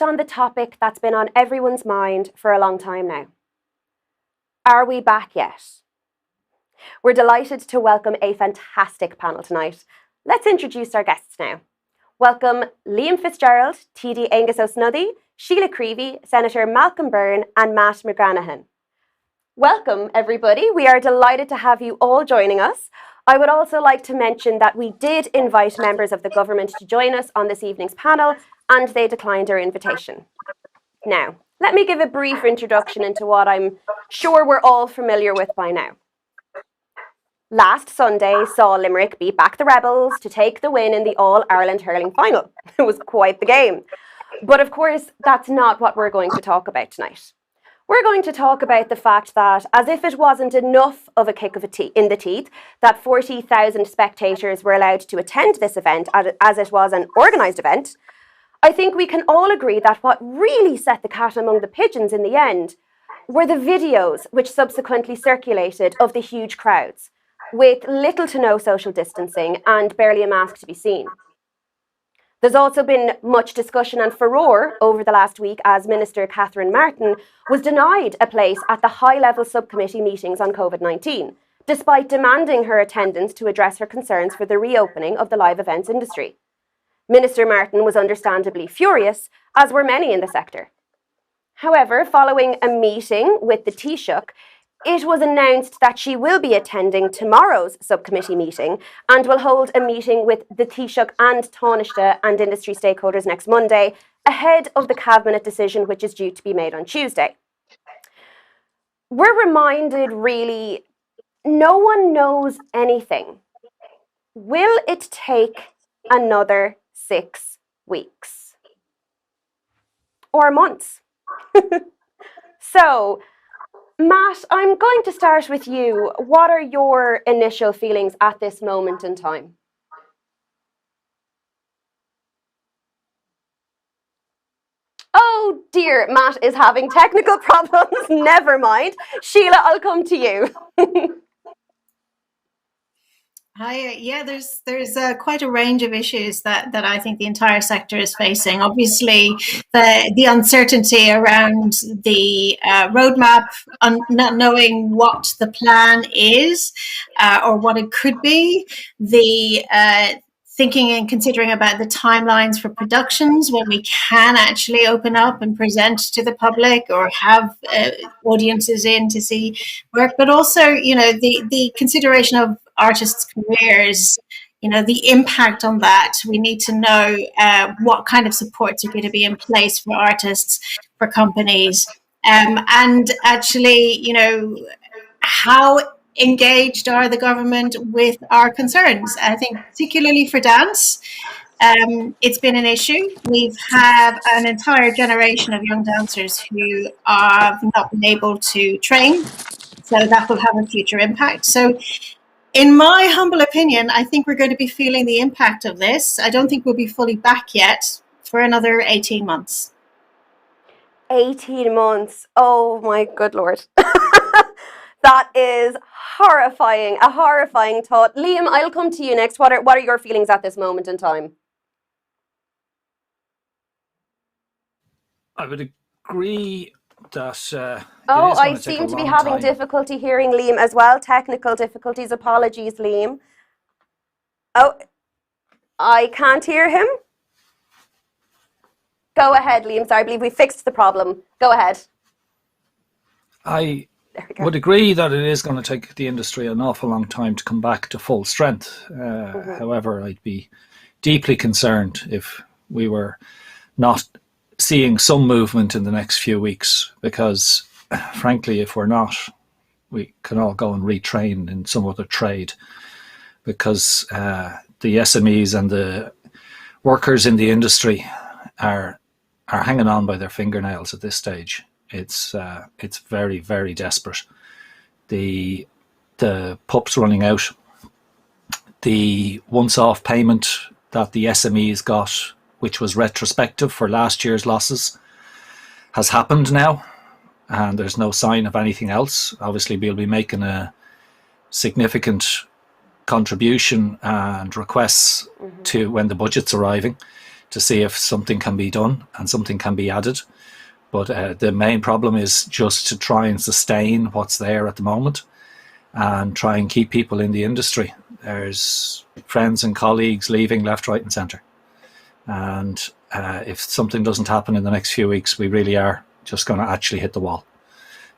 On the topic that's been on everyone's mind for a long time now. Are we back yet? We're delighted to welcome a fantastic panel tonight. Let's introduce our guests now. Welcome Liam Fitzgerald, TD Angus O'Snuddy, Sheila Creevy, Senator Malcolm Byrne and Matt McGranahan. Welcome everybody, we are delighted to have you all joining us. I would also like to mention that we did invite members of the government to join us on this evening's panel and they declined our invitation. Now, let me give a brief introduction into what I'm sure we're all familiar with by now. Last Sunday saw Limerick beat back the Rebels to take the win in the All-Ireland hurling final. It was quite the game. But of course, that's not what we're going to talk about tonight. We're going to talk about the fact that, as if it wasn't enough of a kick in the teeth, that 40,000 spectators were allowed to attend this event as it was an organised event, I think we can all agree that what really set the cat among the pigeons in the end were the videos which subsequently circulated of the huge crowds, with little to no social distancing and barely a mask to be seen. There's also been much discussion and furore over the last week as Minister Catherine Martin was denied a place at the high-level subcommittee meetings on COVID-19, despite demanding her attendance to address her concerns for the reopening of the live events industry. Minister Martin was understandably furious, as were many in the sector. However, following a meeting with the Taoiseach, it was announced that she will be attending tomorrow's subcommittee meeting and will hold a meeting with the Taoiseach and Taoiseach and industry stakeholders next Monday, ahead of the Cabinet decision which is due to be made on Tuesday. We're reminded, really, no one knows anything. Will it take another 6 weeks? Or months? So, Matt, I'm going to start with you. What are your initial feelings at this moment in time? Oh dear, Matt is having technical problems. Never mind. Sheila, I'll come to you. Hi, yeah, there's quite a range of issues that I think the entire sector is facing. Obviously, the uncertainty around the roadmap, not knowing what the plan is or what it could be, the thinking and considering about the timelines for productions when we can actually open up and present to the public or have audiences in to see work, but also, the consideration of artists' careers, the impact on that. We need to know what kind of supports are going to be in place for artists, for companies, and actually, how engaged are the government with our concerns. I think particularly for dance, it's been an issue. We've had an entire generation of young dancers who have not been able to train, so that will have a future impact. So in my humble opinion, I think we're going to be feeling the impact of this. I don't think we'll be fully back yet for another 18 months. 18 months. Oh my good Lord. That is horrifying, a horrifying thought. Liam, I'll come to you next. What are your feelings at this moment in time? I would agree that I seem to be having difficulty hearing Liam as well. Technical difficulties. Apologies, Liam. Oh, I can't hear him. Go ahead, Liam. Sorry, I believe we fixed the problem. Go ahead. I would agree that it is going to take the industry an awful long time to come back to full strength. However, I'd be deeply concerned if we were not seeing some movement in the next few weeks, because frankly, if we're not, we can all go and retrain in some other trade, because the SMEs and the workers in the industry are hanging on by their fingernails at this stage. It's very, very desperate. The pup's running out. The once-off payment that the SMEs got, which was retrospective for last year's losses, has happened now, and there's no sign of anything else. Obviously, we'll be making a significant contribution and requests to when the budget's arriving to see if something can be done and something can be added. But the main problem is just to try and sustain what's there at the moment and try and keep people in the industry. There's friends and colleagues leaving left, right and centre. And if something doesn't happen in the next few weeks, we really are just going to actually hit the wall.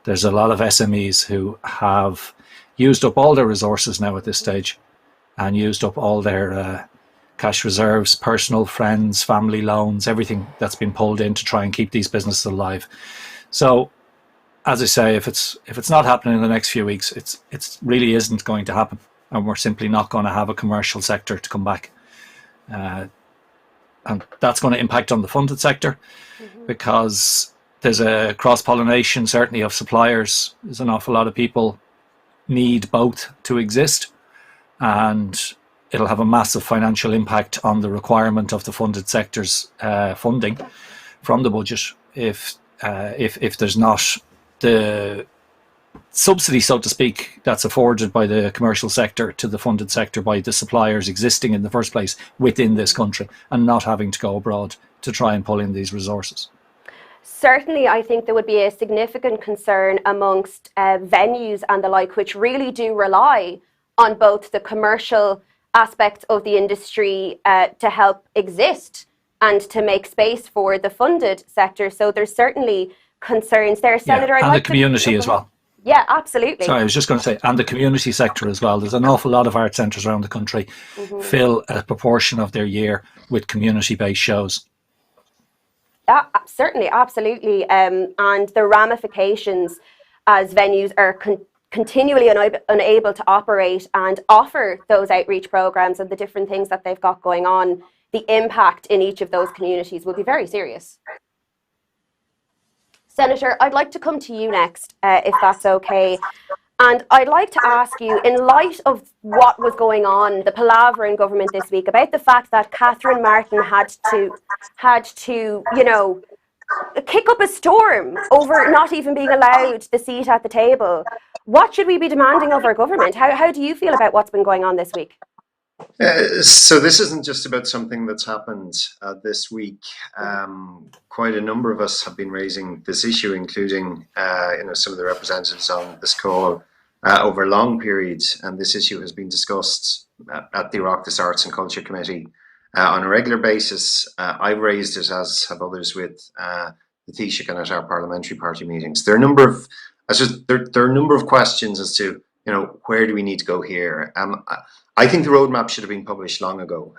There's a lot of SMEs who have used up all their resources now at this stage and used up all their cash reserves, personal, friends, family loans, everything that's been pulled in to try and keep these businesses alive. So, as I say, if it's not happening in the next few weeks, it really isn't going to happen, and we're simply not going to have a commercial sector to come back. And that's going to impact on the funded sector because there's a cross-pollination, certainly, of suppliers. There's an awful lot of people need both to exist, and it'll have a massive financial impact on the requirement of the funded sector's funding from the budget if there's not the subsidy, so to speak, that's afforded by the commercial sector to the funded sector by the suppliers existing in the first place within this country and not having to go abroad to try and pull in these resources. Certainly, I think there would be a significant concern amongst venues and the like, which really do rely on both the commercial aspects of the industry to help exist and to make space for the funded sector. So there's certainly concerns there. Senator, and the community as well. Yeah, absolutely. Sorry, I was just going to say, and the community sector as well. There's an awful lot of art centres around the country fill a proportion of their year with community-based shows. Yeah, certainly, absolutely. And the ramifications as venues are continually unable to operate and offer those outreach programs and the different things that they've got going on, the impact in each of those communities will be very serious. Senator, I'd like to come to you next, if that's okay. And I'd like to ask you, in light of what was going on, the palaver in government this week, about the fact that Catherine Martin had to, you know, kick up a storm over not even being allowed the seat at the table. What should we be demanding of our government? How do you feel about what's been going on this week? So this isn't just about something that's happened this week. Quite a number of us have been raising this issue, including some of the representatives on this call over long periods. And this issue has been discussed at the Oireachtas Arts and Culture Committee on a regular basis. I've raised it, as have others, with the Taoiseach and at our parliamentary party meetings. There are a number of questions as to where do we need to go here. I think the roadmap should have been published long ago.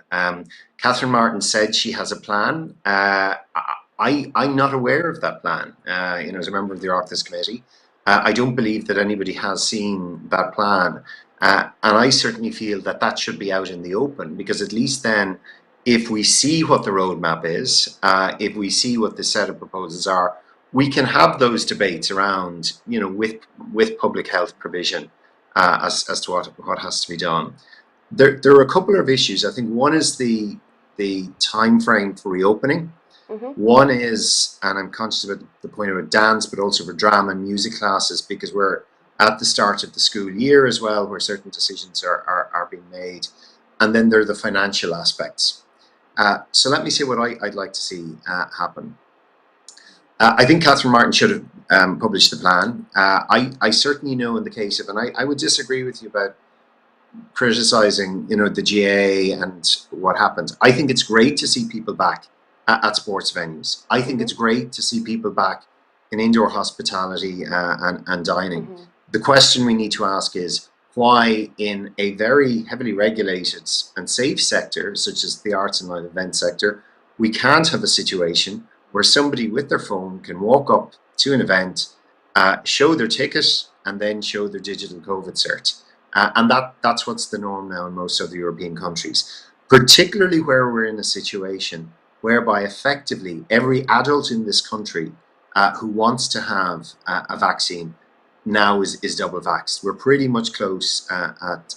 Catherine Martin said she has a plan. I'm not aware of that plan. As a member of the Oireachtas Committee, I don't believe that anybody has seen that plan. And I certainly feel that that should be out in the open, because at least then, if we see what the roadmap is, if we see what the set of proposals are, we can have those debates around, with public health provision as to what has to be done. There are a couple of issues. I think one is the time frame for reopening. One is, and I'm conscious about the point about dance, but also for drama and music classes, because we're at the start of the school year as well, where certain decisions are being made. And then there are the financial aspects. So let me say what I'd like to see happen. I think Catherine Martin should have published the plan. I certainly know in the case of, and I would disagree with you about criticising, the GA and what happened. I think it's great to see people back at sports venues. I think it's great to see people back in indoor hospitality and dining. The question we need to ask is why, in a very heavily regulated and safe sector, such as the arts and live event sector, we can't have a situation where somebody with their phone can walk up to an event, show their ticket, and then show their digital COVID cert. And that's what's the norm now in most other European countries, particularly where we're in a situation whereby effectively every adult in this country who wants to have a vaccine now is double vaxxed. We're pretty much close at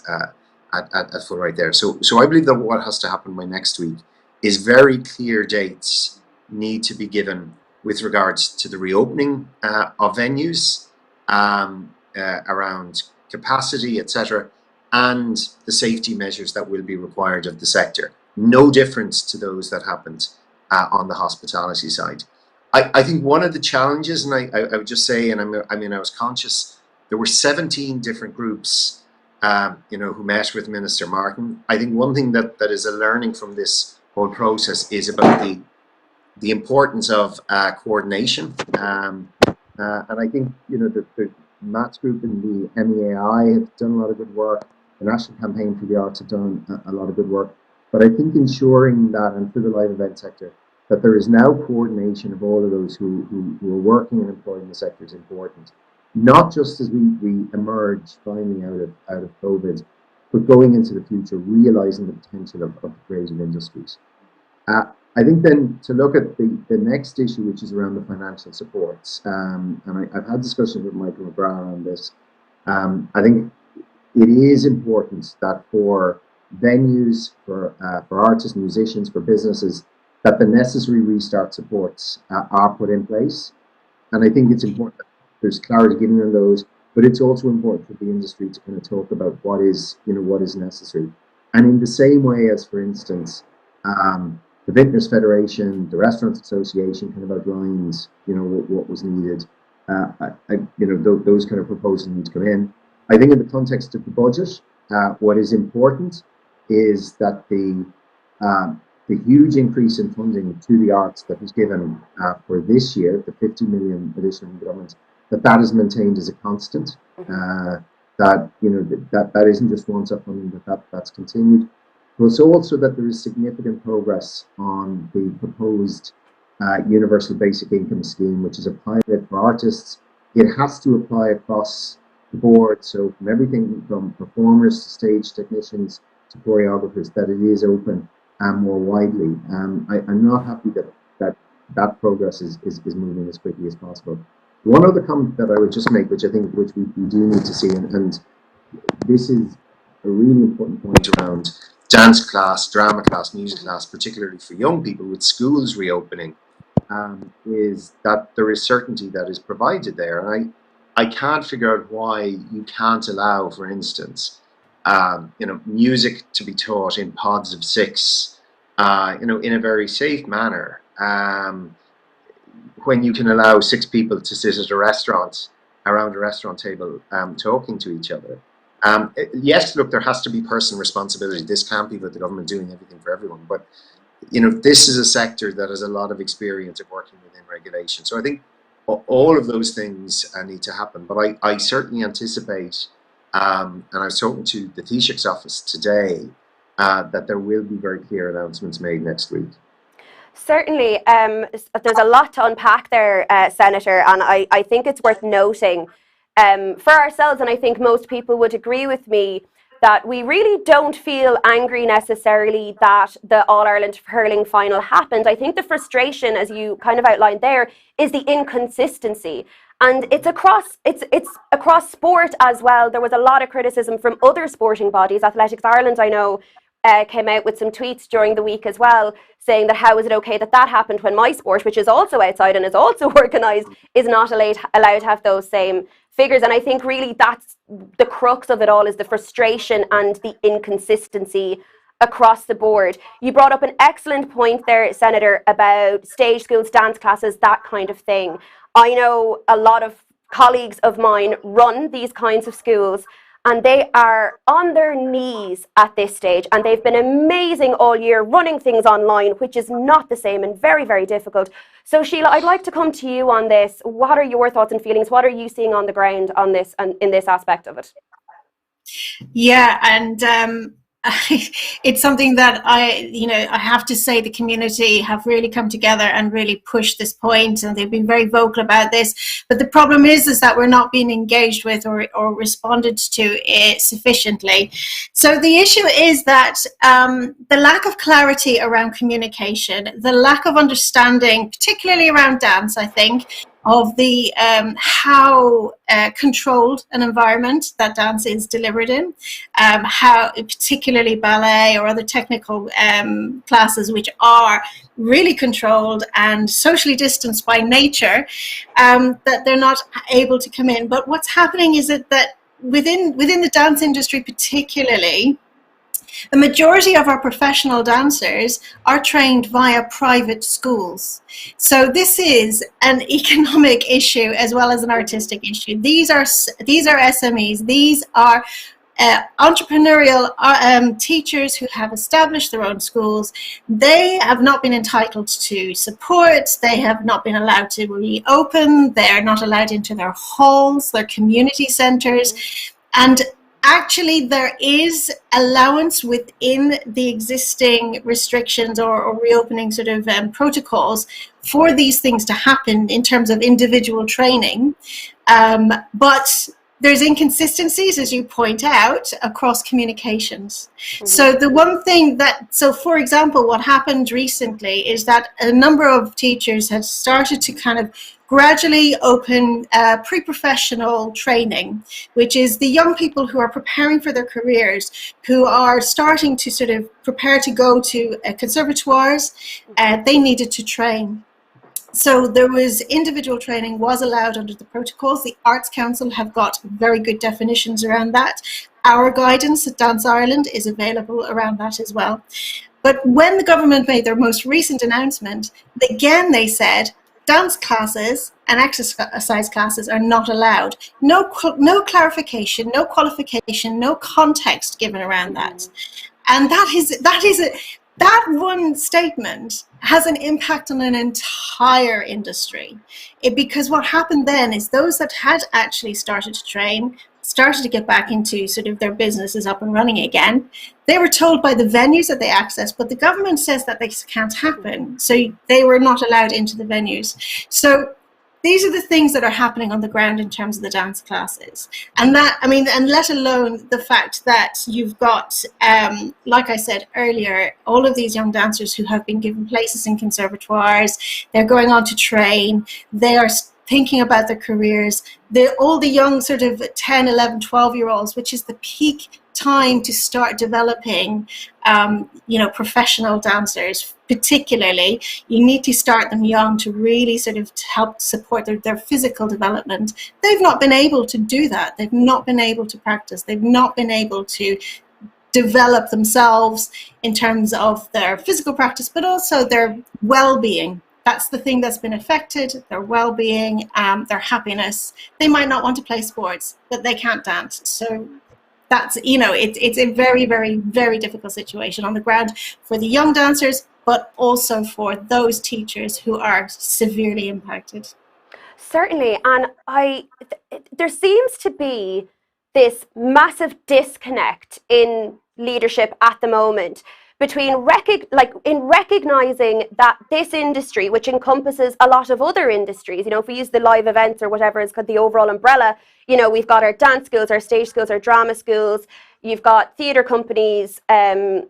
full right there. So I believe that what has to happen by next week is very clear dates need to be given with regards to the reopening of venues, around capacity, etc., and the safety measures that will be required of the sector. No difference to those that happened on the hospitality side. I think one of the challenges, and I would just say, and I was conscious, there were 17 different groups, who met with Minister Martin. I think one thing that is a learning from this whole process is about the importance of coordination. And I think, the Matt's group in the MEAI have done a lot of good work. The National Campaign for the Arts have done a lot of good work. But I think ensuring that, and for the live event sector, that there is now coordination of all of those who are working and employed in the sector is important. Not just as we emerge finally out of COVID, but going into the future, realising the potential of the creative industries. I think then to look at the next issue, which is around the financial supports, and I've had discussions with Michael McGrath on this. I think it is important that for venues, for artists, musicians, for businesses, that the necessary restart supports are put in place. And I think it's important that there's clarity given on those, but it's also important for the industry to kind of talk about what is necessary. And in the same way as, for instance, the Vintners Federation, the Restaurants Association kind of outlines, what was needed. Those kind of proposals need to come in. I think in the context of the budget, what is important is that the huge increase in funding to the arts that was given for this year, the 50 million additional from the government, that is maintained as a constant. That isn't just once-off funding, but that's continued. But also that there is significant progress on the proposed Universal Basic Income Scheme, which is a pilot for artists. It has to apply across the board, so from everything from performers to stage technicians to choreographers, that it is open more widely. I'm not happy that progress is moving as quickly as possible. One other comment that I would just make, which I think we do need to see, and this is a really important point around dance class, drama class, music class, particularly for young people with schools reopening, is that there is certainty that is provided there. And I can't figure out why you can't allow, for instance, music to be taught in pods of 6, in a very safe manner, when you can allow 6 people to sit at a restaurant, around a restaurant table, talking to each other. Yes, look, there has to be personal responsibility. This can't be about the government doing everything for everyone. But, this is a sector that has a lot of experience of working within regulation. So I think all of those things need to happen. But I certainly anticipate, and I was talking to the Taoiseach's office today, that there will be very clear announcements made next week. Certainly. There's a lot to unpack there, Senator, and I think it's worth noting for ourselves, and I think most people would agree with me, that we really don't feel angry necessarily that the All-Ireland hurling final happened. I think the frustration, as you kind of outlined there, is the inconsistency. And it's across sport as well. There was a lot of criticism from other sporting bodies. Athletics Ireland, I know, came out with some tweets during the week as well, saying that how is it okay that happened when my sport, which is also outside and is also organised, is not allowed to have those same figures. And I think really that's the crux of it all, is the frustration and the inconsistency across the board. You brought up an excellent point there, Senator, about stage schools, dance classes, that kind of thing. I know a lot of colleagues of mine run these kinds of schools, and they are on their knees at this stage, and they've been amazing all year running things online, which is not the same and very, very difficult. So Sheila, I'd like to come to you on this. What are your thoughts and feelings? What are you seeing on the ground on this and in this aspect of it? Yeah, and it's something that I have to say the community have really come together and really pushed this point, and they've been very vocal about this. But the problem is that we're not being engaged with or responded to sufficiently. So the issue is that the lack of clarity around communication, the lack of understanding, particularly around dance, I think, of the how controlled an environment that dance is delivered in, how particularly ballet or other technical classes which are really controlled and socially distanced by nature, that they're not able to come in. But what's happening is that within the dance industry particularly, The majority of our professional dancers are trained via private schools. So this is an economic issue as well as an artistic issue. These are SMEs. These are entrepreneurial teachers who have established their own schools. They have not been entitled to support. They have not been allowed to reopen. They are not allowed into their halls, their community centres. And actually, there is allowance within the existing restrictions or reopening sort of protocols for these things to happen in terms of individual training. But there's inconsistencies, as you point out, across communications. So the one thing so for example, what happened recently is that a number of teachers had started to kind of gradually open pre-professional training, which is the young people who are preparing for their careers, who are starting to sort of prepare to go to conservatoires. They needed to train. So there was individual training was allowed under the protocols. The Arts Council have got very good definitions around that. Our guidance at Dance Ireland is available around that as well. But when the government made their most recent announcement, again they said dance classes and exercise classes are not allowed. No clarification, no qualification, no context given around that. And that one statement has an impact on an entire industry. Because what happened then is those that had actually started to train, started to get back into sort of their businesses up and running again, they were told by the venues that they accessed, but the government says that this can't happen. So they were not allowed into the venues. So these are the things that are happening on the ground in terms of the dance classes. And that, I mean, and let alone the fact that you've got, like I said earlier, all of these young dancers who have been given places in conservatoires, they're going on to train, they are thinking about their careers, all the young sort of 10, 11, 12-year-olds, which is the peak time to start developing, professional dancers. Particularly, you need to start them young to really sort of help support their physical development. They've not been able to do that. They've not been able to practice. They've not been able to develop themselves in terms of their physical practice, but also their well-being. That's the thing that's been affected, their well-being, their happiness. They might not want to play sports, but they can't dance. So that's, it's a very, very, very difficult situation on the ground for the young dancers, but also for those teachers who are severely impacted. Certainly, and there seems to be this massive disconnect in leadership at the moment between recognizing that this industry, which encompasses a lot of other industries, if we use the live events or whatever is called the overall umbrella, we've got our dance schools, our stage schools, our drama schools, you've got theatre companies and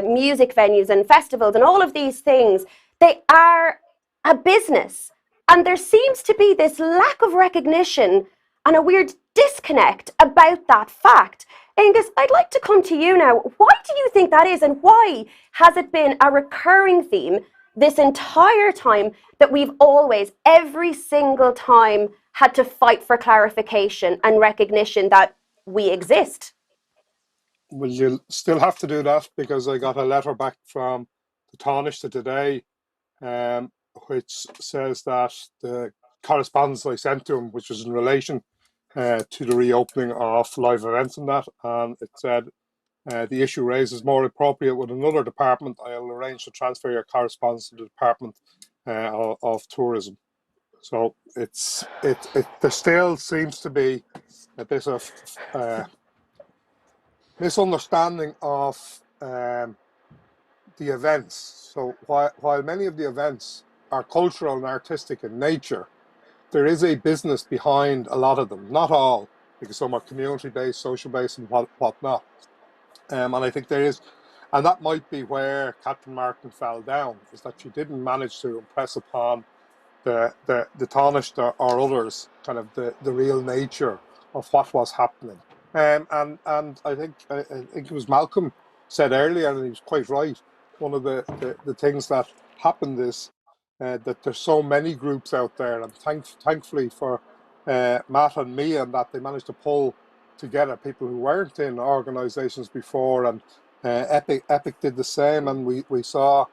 music venues and festivals, and all of these things, they are a business. And there seems to be this lack of recognition and a weird disconnect about that fact. Angus, I'd like to come to you now. Why do you think that is, and why has it been a recurring theme this entire time that we've always, every single time, had to fight for clarification and recognition that we exist? Well, you'll still have to do that, because I got a letter back from the Taoiseach today, which says that the correspondence I sent to him, which was in relation to the reopening of live events and that, and it said the issue raised is more appropriate with another department. I'll arrange to transfer your correspondence to the Department of Tourism. So there still seems to be a bit of misunderstanding of the events. So while many of the events are cultural and artistic in nature, there is a business behind a lot of them. Not all, because some are community-based, social-based, and whatnot. And I think there is, and that might be where Captain Martin fell down, is that she didn't manage to impress upon the Taoiseach or others kind of the real nature of what was happening. And I think it was Malcolm said earlier, and he was quite right. One of the things that happened is that there's so many groups out there, and thankfully for Matt and me, and that they managed to pull together, people who weren't in organisations before, and Epic did the same, and we saw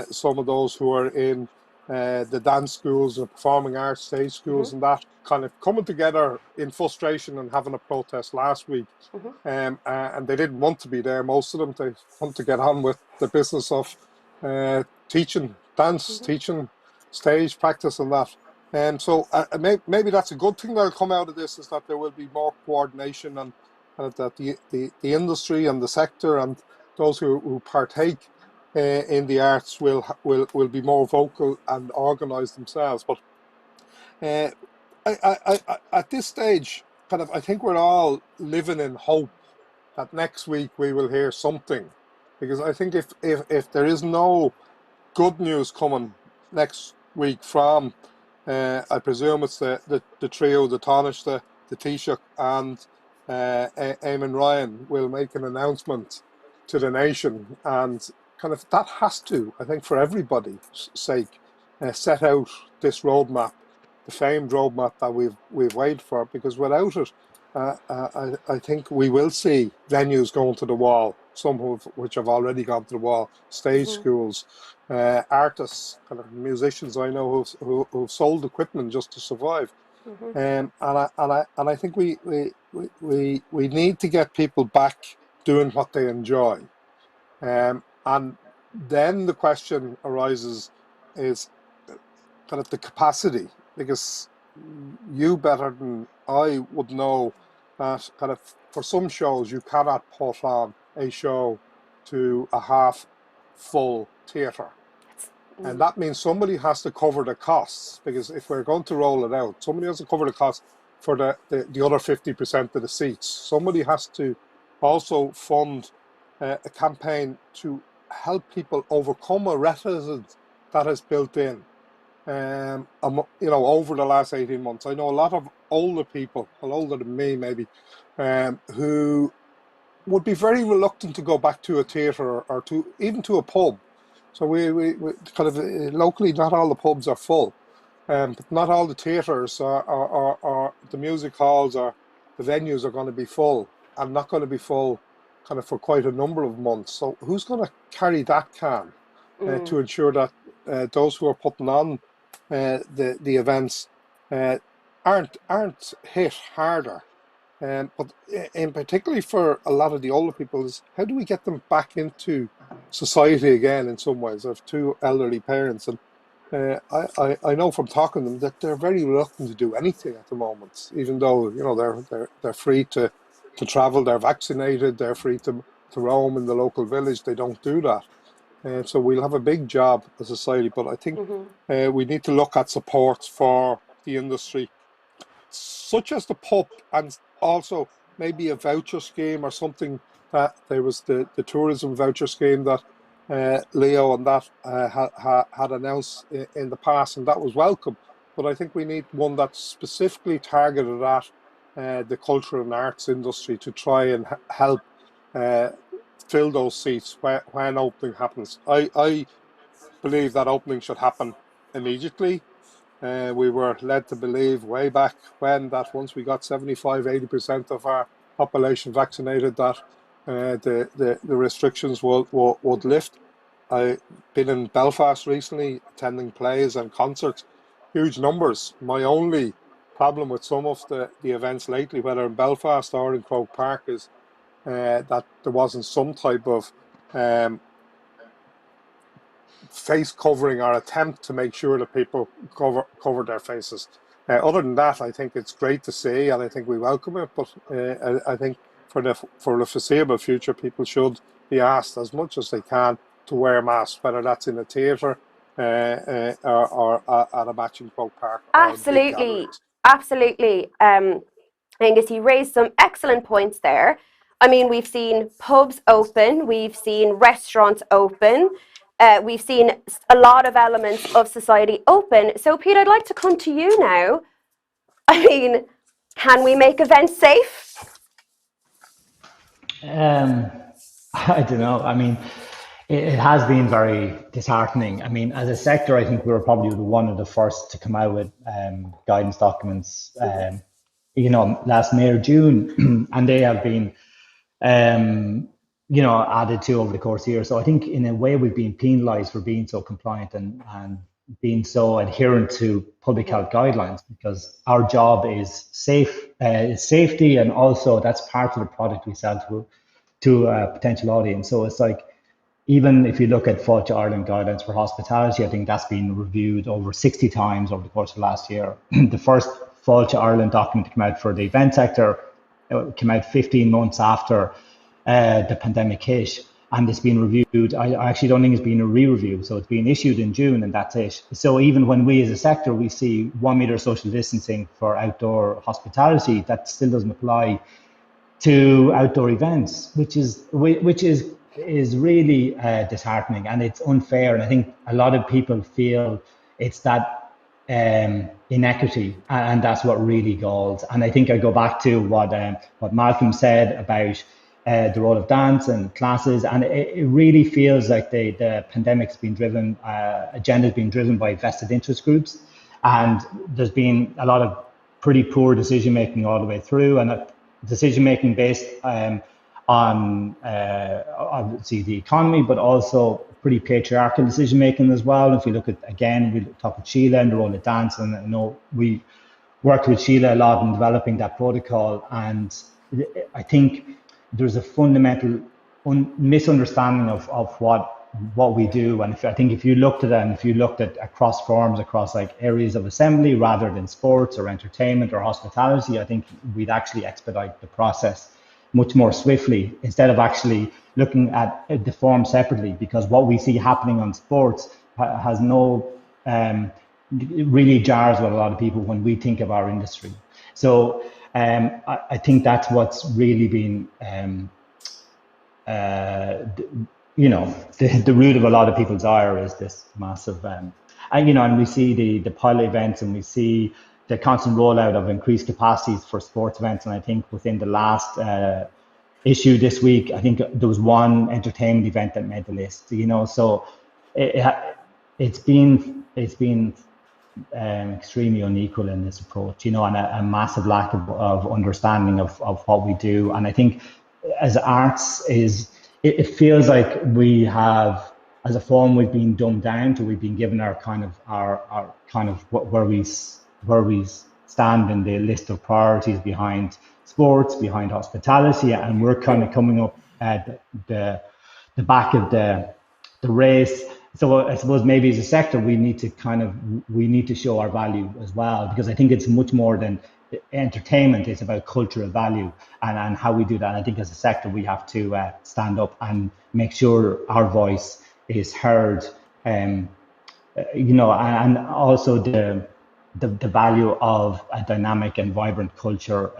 some of those who are in the dance schools and performing arts stage schools and that kind of coming together in frustration and having a protest last week. And they didn't want to be there, most of them. They want to get on with the business of teaching dance, teaching stage practice and that. So maybe that's a good thing that'll come out of this, is that there will be more coordination, and that the industry and the sector and those who partake in the arts will be more vocal and organise themselves. But at this stage, kind of, I think we're all living in hope that next week we will hear something, because I think if there is no good news coming next week from, I presume it's the trio, the Tánaiste, the Taoiseach, and Eamon Ryan will make an announcement to the nation, and kind of that has to, I think, for everybody's sake, set out this roadmap, the famed roadmap that we've waited for, because without it, I think we will see venues going to the wall, some of which have already gone to the wall, stage schools, artists, kind of musicians I know who've sold equipment just to survive. And I think we need to get people back doing what they enjoy. And then the question arises is kind of the capacity, because you better than I would know that kind of for some shows you cannot put on a show to a half full theatre. And that means somebody has to cover the costs, because if we're going to roll it out, somebody has to cover the costs for the other 50% of the seats. Somebody has to also fund a campaign to help people overcome a reticence that is built in. Over the last 18 months, I know a lot of older people, well, older than me maybe, who would be very reluctant to go back to a theatre or to even to a pub. So we kind of locally, not all the pubs are full, but not all the theatres or the music halls or the venues are going to be full, and not going to be full kind of for quite a number of months. So who's going to carry that can to ensure that those who are putting on the events aren't hit harder? But in particularly for a lot of the older people, is how do we get them back into society again? In some ways, I have two elderly parents, and I know from talking to them that they're very reluctant to do anything at the moment, even though they're free to travel, they're vaccinated, they're free to roam in the local village. They don't do that, and so we'll have a big job as a society. But I think we need to look at supports for the industry, such as the pub, and also maybe a voucher scheme or something. That there was the tourism voucher scheme that Leo and that had announced in the past, and that was welcome. But I think we need one that's specifically targeted at the cultural and arts industry to try and help fill those seats when opening happens. I believe that opening should happen immediately. We were led to believe way back when that once we got 75-80% of our population vaccinated, that the restrictions would lift. I've been in Belfast recently attending plays and concerts, huge numbers. My only problem with some of the events lately, whether in Belfast or in Croke Park, is that there wasn't some type of face covering or attempt to make sure that people cover their faces. Other than that, I think it's great to see, and I think we welcome it. But I think for the foreseeable future, people should be asked as much as they can to wear masks, whether that's in a theatre or at a match in Croke Park or in big gatherings. Absolutely. Angus, you raised some excellent points there. I mean, we've seen pubs open, we've seen restaurants open, we've seen a lot of elements of society open. So, Pete, I'd like to come to you now. I mean, can we make events safe? I don't know. I mean, it has been very disheartening. I mean, as a sector, I think we were probably one of the first to come out with guidance documents last May or June, and they have been added to over the course of the year. So I think in a way we've been penalised for being so compliant and being so adherent to public health guidelines, because our job is safety, and also that's part of the product we sell to a potential audience. So it's like, even if you look at Fáilte Ireland guidelines for hospitality, I think that's been reviewed over 60 times over the course of last year. The first Fáilte Ireland document came out for the event sector, came out 15 months after the pandemic hit, and it's been reviewed. I actually don't think it's been a re-review, so it's been issued in June and that's it. So even when we as a sector, we see 1 meter social distancing for outdoor hospitality, that still doesn't apply to outdoor events, which is really disheartening, and it's unfair. And I think a lot of people feel it's that inequity, and that's what really galls. And I think I go back to what Malcolm said about the role of dance and classes, and it really feels like the pandemic's been driven, agenda has been driven by vested interest groups, and there's been a lot of pretty poor decision making all the way through, and decision making based on obviously the economy, but also pretty patriarchal decision making as well. If you look at, again, we talk with Sheila and the role of dance, and I know we worked with Sheila a lot in developing that protocol, and I think there's a fundamental misunderstanding of what we do. And I think if you looked at it, and if you looked at across forms, across like areas of assembly rather than sports or entertainment or hospitality, I think we'd actually expedite the process much more swiftly, instead of actually looking at the form separately, because what we see happening on sports has no really jars with a lot of people when we think of our industry. So I think that's what's really been the root of a lot of people's ire is this massive, and we see the pilot events, and we see the constant rollout of increased capacities for sports events. And I think within the last issue this week, I think there was one entertainment event that made the list. So it's been extremely unequal in this approach, and a massive lack of understanding of what we do. And I think as arts it feels like we have, as a form, we've been dumbed down to, we've been given our kind of where we stand in the list of priorities behind sports, behind hospitality, and we're kind of coming up at the back of the race. So I suppose maybe as a sector we need to show our value as well, because I think it's much more than entertainment. It's about cultural value and how we do that. And I think as a sector we have to stand up and make sure our voice is heard, and also the value of a dynamic and vibrant culture,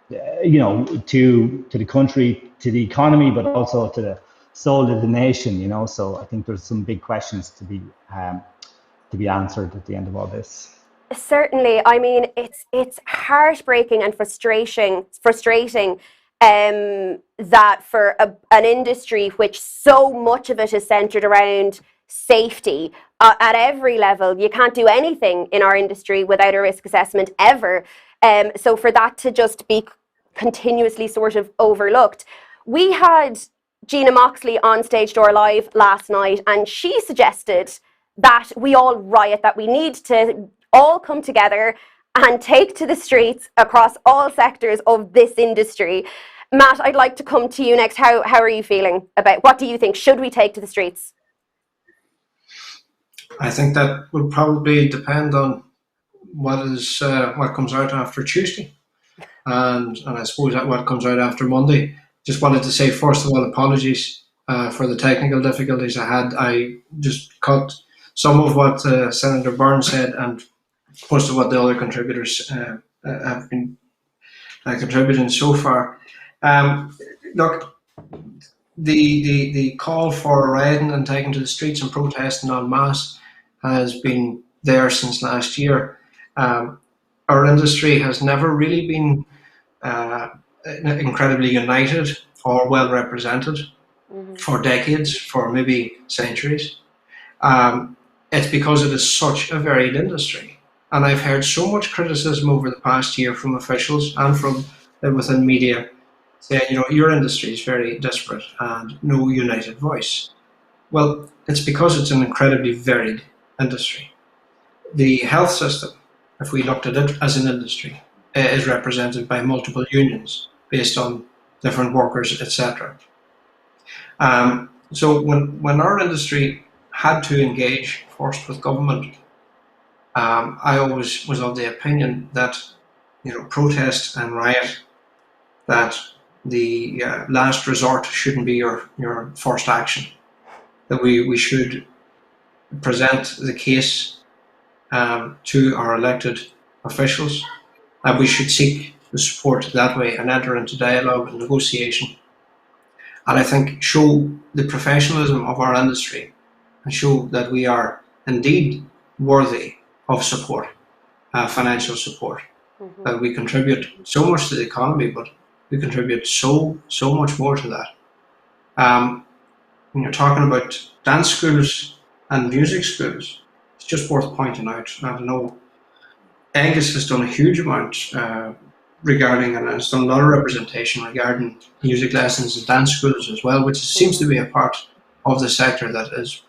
to the country, to the economy, but also to the soul of the nation. So I think there's some big questions to be answered at the end of all this. Certainly. I mean, it's heartbreaking and frustrating that for an industry which so much of it is centered around safety at every level. You can't do anything in our industry without a risk assessment ever. So for that to just be continuously sort of overlooked. We had Gina Moxley on Stage Door Live last night, and she suggested that we all riot, that we need to all come together and take to the streets across all sectors of this industry. Matt, I'd like to come to you next. How are you feeling about, what do you think? Should we take to the streets? I think that would probably depend on what comes out after Tuesday, and I suppose that what comes out after Monday. Just wanted to say, first of all, apologies for the technical difficulties I had. I just cut some of what Senator Byrne said and most of what the other contributors have been contributing so far. Look, the call for rioting and taking to the streets and protesting en masse has been there since last year. Our industry has never really been incredibly united or well represented for decades, for maybe centuries. It's because it is such a varied industry. And I've heard so much criticism over the past year from officials and from within media saying, your industry is very disparate and no united voice. Well, it's because it's an incredibly varied industry. The health system, if we looked at it as an industry, is represented by multiple unions based on different workers, etc. So when our industry had to engage first with government, I always was of the opinion that protest and riot, that the last resort shouldn't be your first action. That we should present the case to our elected officials, and we should seek the support that way and enter into dialogue and negotiation. And I think show the professionalism of our industry and show that we are indeed worthy of support, financial support. That we contribute so much to the economy, but we contribute so much more to that. When you're talking about dance schools and music schools, it's just worth pointing out. I know Angus has done a huge amount regarding, and has done a lot of representation regarding music lessons and dance schools as well, which seems to be a part of the sector that is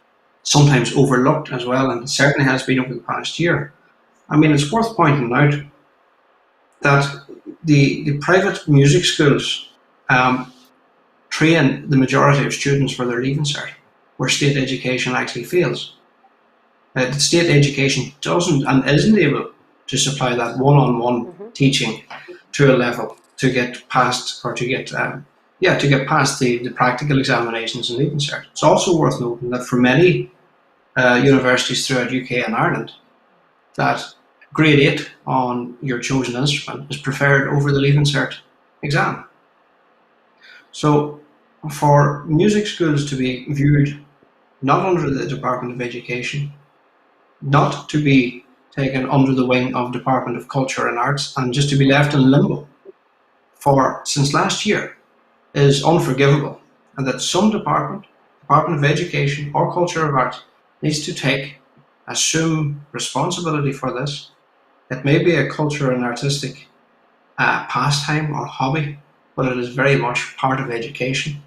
sometimes overlooked as well, and certainly has been over the past year. I mean, it's worth pointing out that the private music schools train the majority of students for their Leaving Cert, where state education actually fails. The state education doesn't and isn't able to supply that one-on-one teaching to a level to get past, or to get past the practical examinations in Leaving Cert. It's also worth noting that for many universities throughout UK and Ireland, that grade 8 on your chosen instrument is preferred over the Leaving Cert exam. So for music schools to be viewed not under the Department of Education, not to be taken under the wing of Department of Culture and Arts, and just to be left in limbo since last year, is unforgivable. And that some Department of Education or Culture or Arts needs to assume responsibility for this. It may be a culture and artistic pastime or hobby, but it is very much part of education,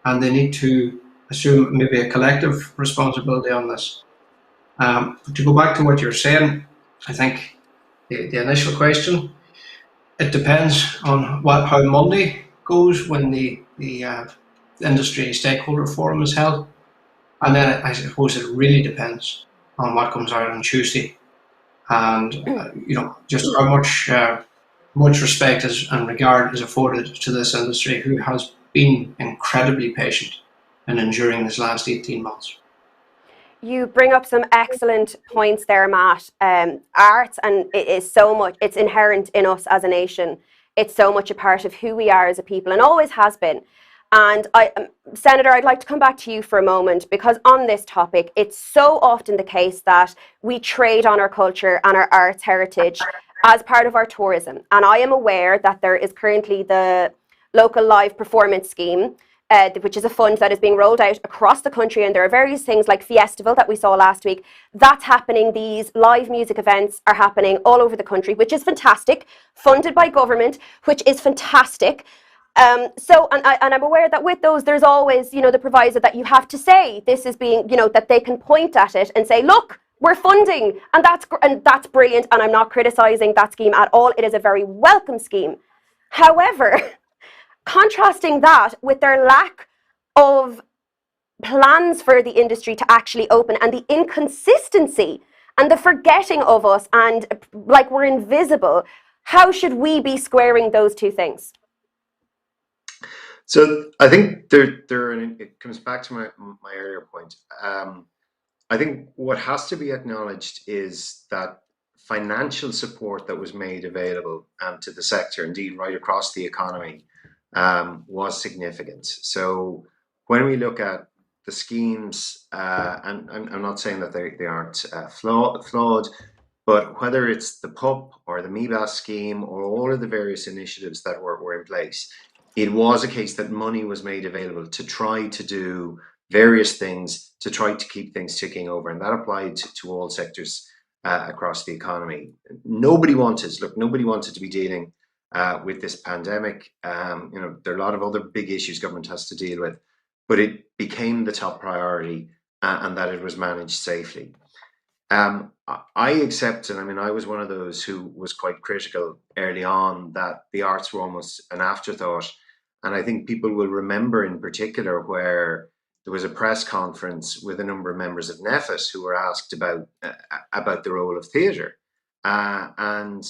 and they need to assume maybe a collective responsibility on this. To go back to what you're saying, I think the initial question, it depends on how Monday goes when the industry stakeholder forum is held, and then I suppose it really depends on what comes out on Tuesday, and just how much respect and regard is afforded to this industry, who has been incredibly patient in enduring this last 18 months. You bring up some excellent points there, Matt. Arts, and it is so much, it's inherent in us as a nation. It's so much a part of who we are as a people, and always has been. And Senator, I'd like to come back to you for a moment, because on this topic, it's so often the case that we trade on our culture and our arts heritage as part of our tourism. And I am aware that there is currently the local live performance scheme, which is a fund that is being rolled out across the country, and there are various things like Fiestival that we saw last week. That's happening. These live music events are happening all over the country, which is fantastic, funded by government, which is fantastic. And I'm aware that with those, there's always, the proviso that you have to say this is being, that they can point at it and say, look, we're funding, and that's brilliant. And I'm not criticizing that scheme at all. It is a very welcome scheme. However, contrasting that with their lack of plans for the industry to actually open, and the inconsistency and the forgetting of us, and like we're invisible, how should we be squaring those two things? So I think it comes back to my earlier point. I think what has to be acknowledged is that financial support that was made available to the sector, indeed right across the economy, was significant. So when we look at the schemes, and I'm not saying that they aren't flawed, but whether it's the PUP or the MEBAS scheme or all of the various initiatives that were in place, it was a case that money was made available to try to do various things to try to keep things ticking over, and that applied to all sectors across the economy. nobody wanted to be dealing with this pandemic. There are a lot of other big issues government has to deal with, but it became the top priority, and that it was managed safely. I accepted, I was one of those who was quite critical early on that the arts were almost an afterthought. And I think people will remember in particular where there was a press conference with a number of members of NEFIT who were asked about the role of theatre. And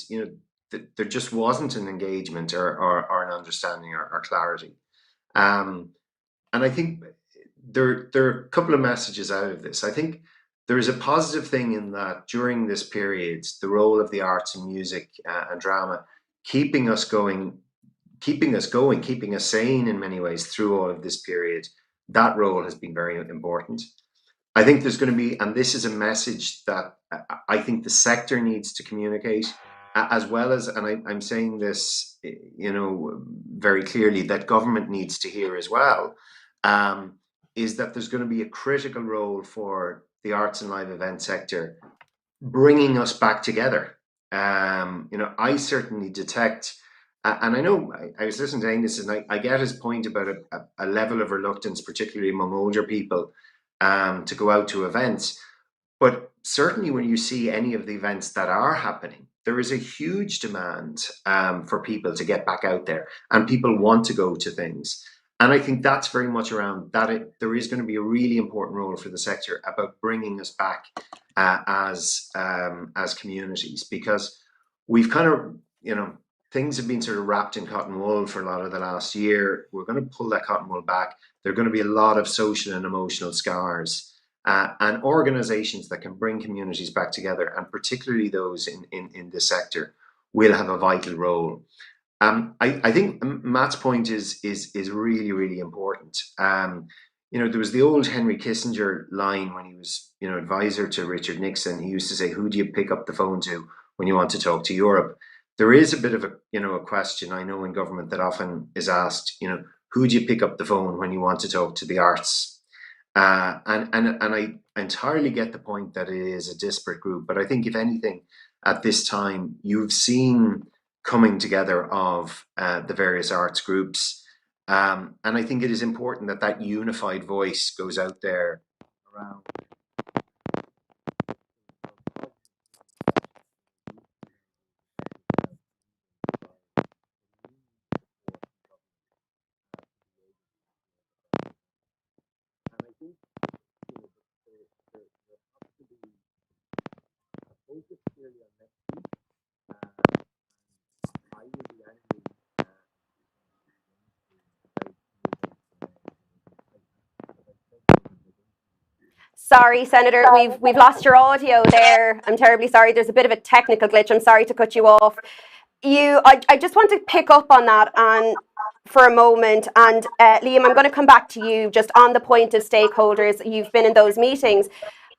there just wasn't an engagement or an understanding or clarity. And I think there are a couple of messages out of this. I think there is a positive thing in that during this period, the role of the arts and music and drama, keeping us sane in many ways through all of this period, that role has been very important. I think there's going to be, and this is a message that I think the sector needs to communicate, as well as, and I'm saying this, very clearly, that government needs to hear as well, is that there's going to be a critical role for the arts and live event sector bringing us back together. I certainly detect, and I know I was listening to Angus, and I get his point about a level of reluctance, particularly among older people, to go out to events. But certainly when you see any of the events that are happening, there is a huge demand for people to get back out there, and people want to go to things. And I think that's very much around that. There is going to be a really important role for the sector about bringing us back as communities, because we've kind of, things have been sort of wrapped in cotton wool for a lot of the last year. We're going to pull that cotton wool back. There are going to be a lot of social and emotional scars, and organizations that can bring communities back together, and particularly those in this sector, will have a vital role. I think Matt's point is really, really important. There was the old Henry Kissinger line when he was, advisor to Richard Nixon. He used to say, "Who do you pick up the phone to when you want to talk to Europe?" There is a bit of a question I know in government that often is asked, who do you pick up the phone when you want to talk to the arts? And I entirely get the point that it is a disparate group, but I think if anything, at this time, you've seen coming together of the various arts groups. And I think it is important that unified voice goes out there around. And I think there has to be a focus clearly on next week. I will be angry. Sorry, Senator, we've lost your audio there. I'm terribly sorry. There's a bit of a technical glitch. I'm sorry to cut you off. I just want to pick up on that and for a moment. And Liam, I'm going to come back to you just on the point of stakeholders. You've been in those meetings.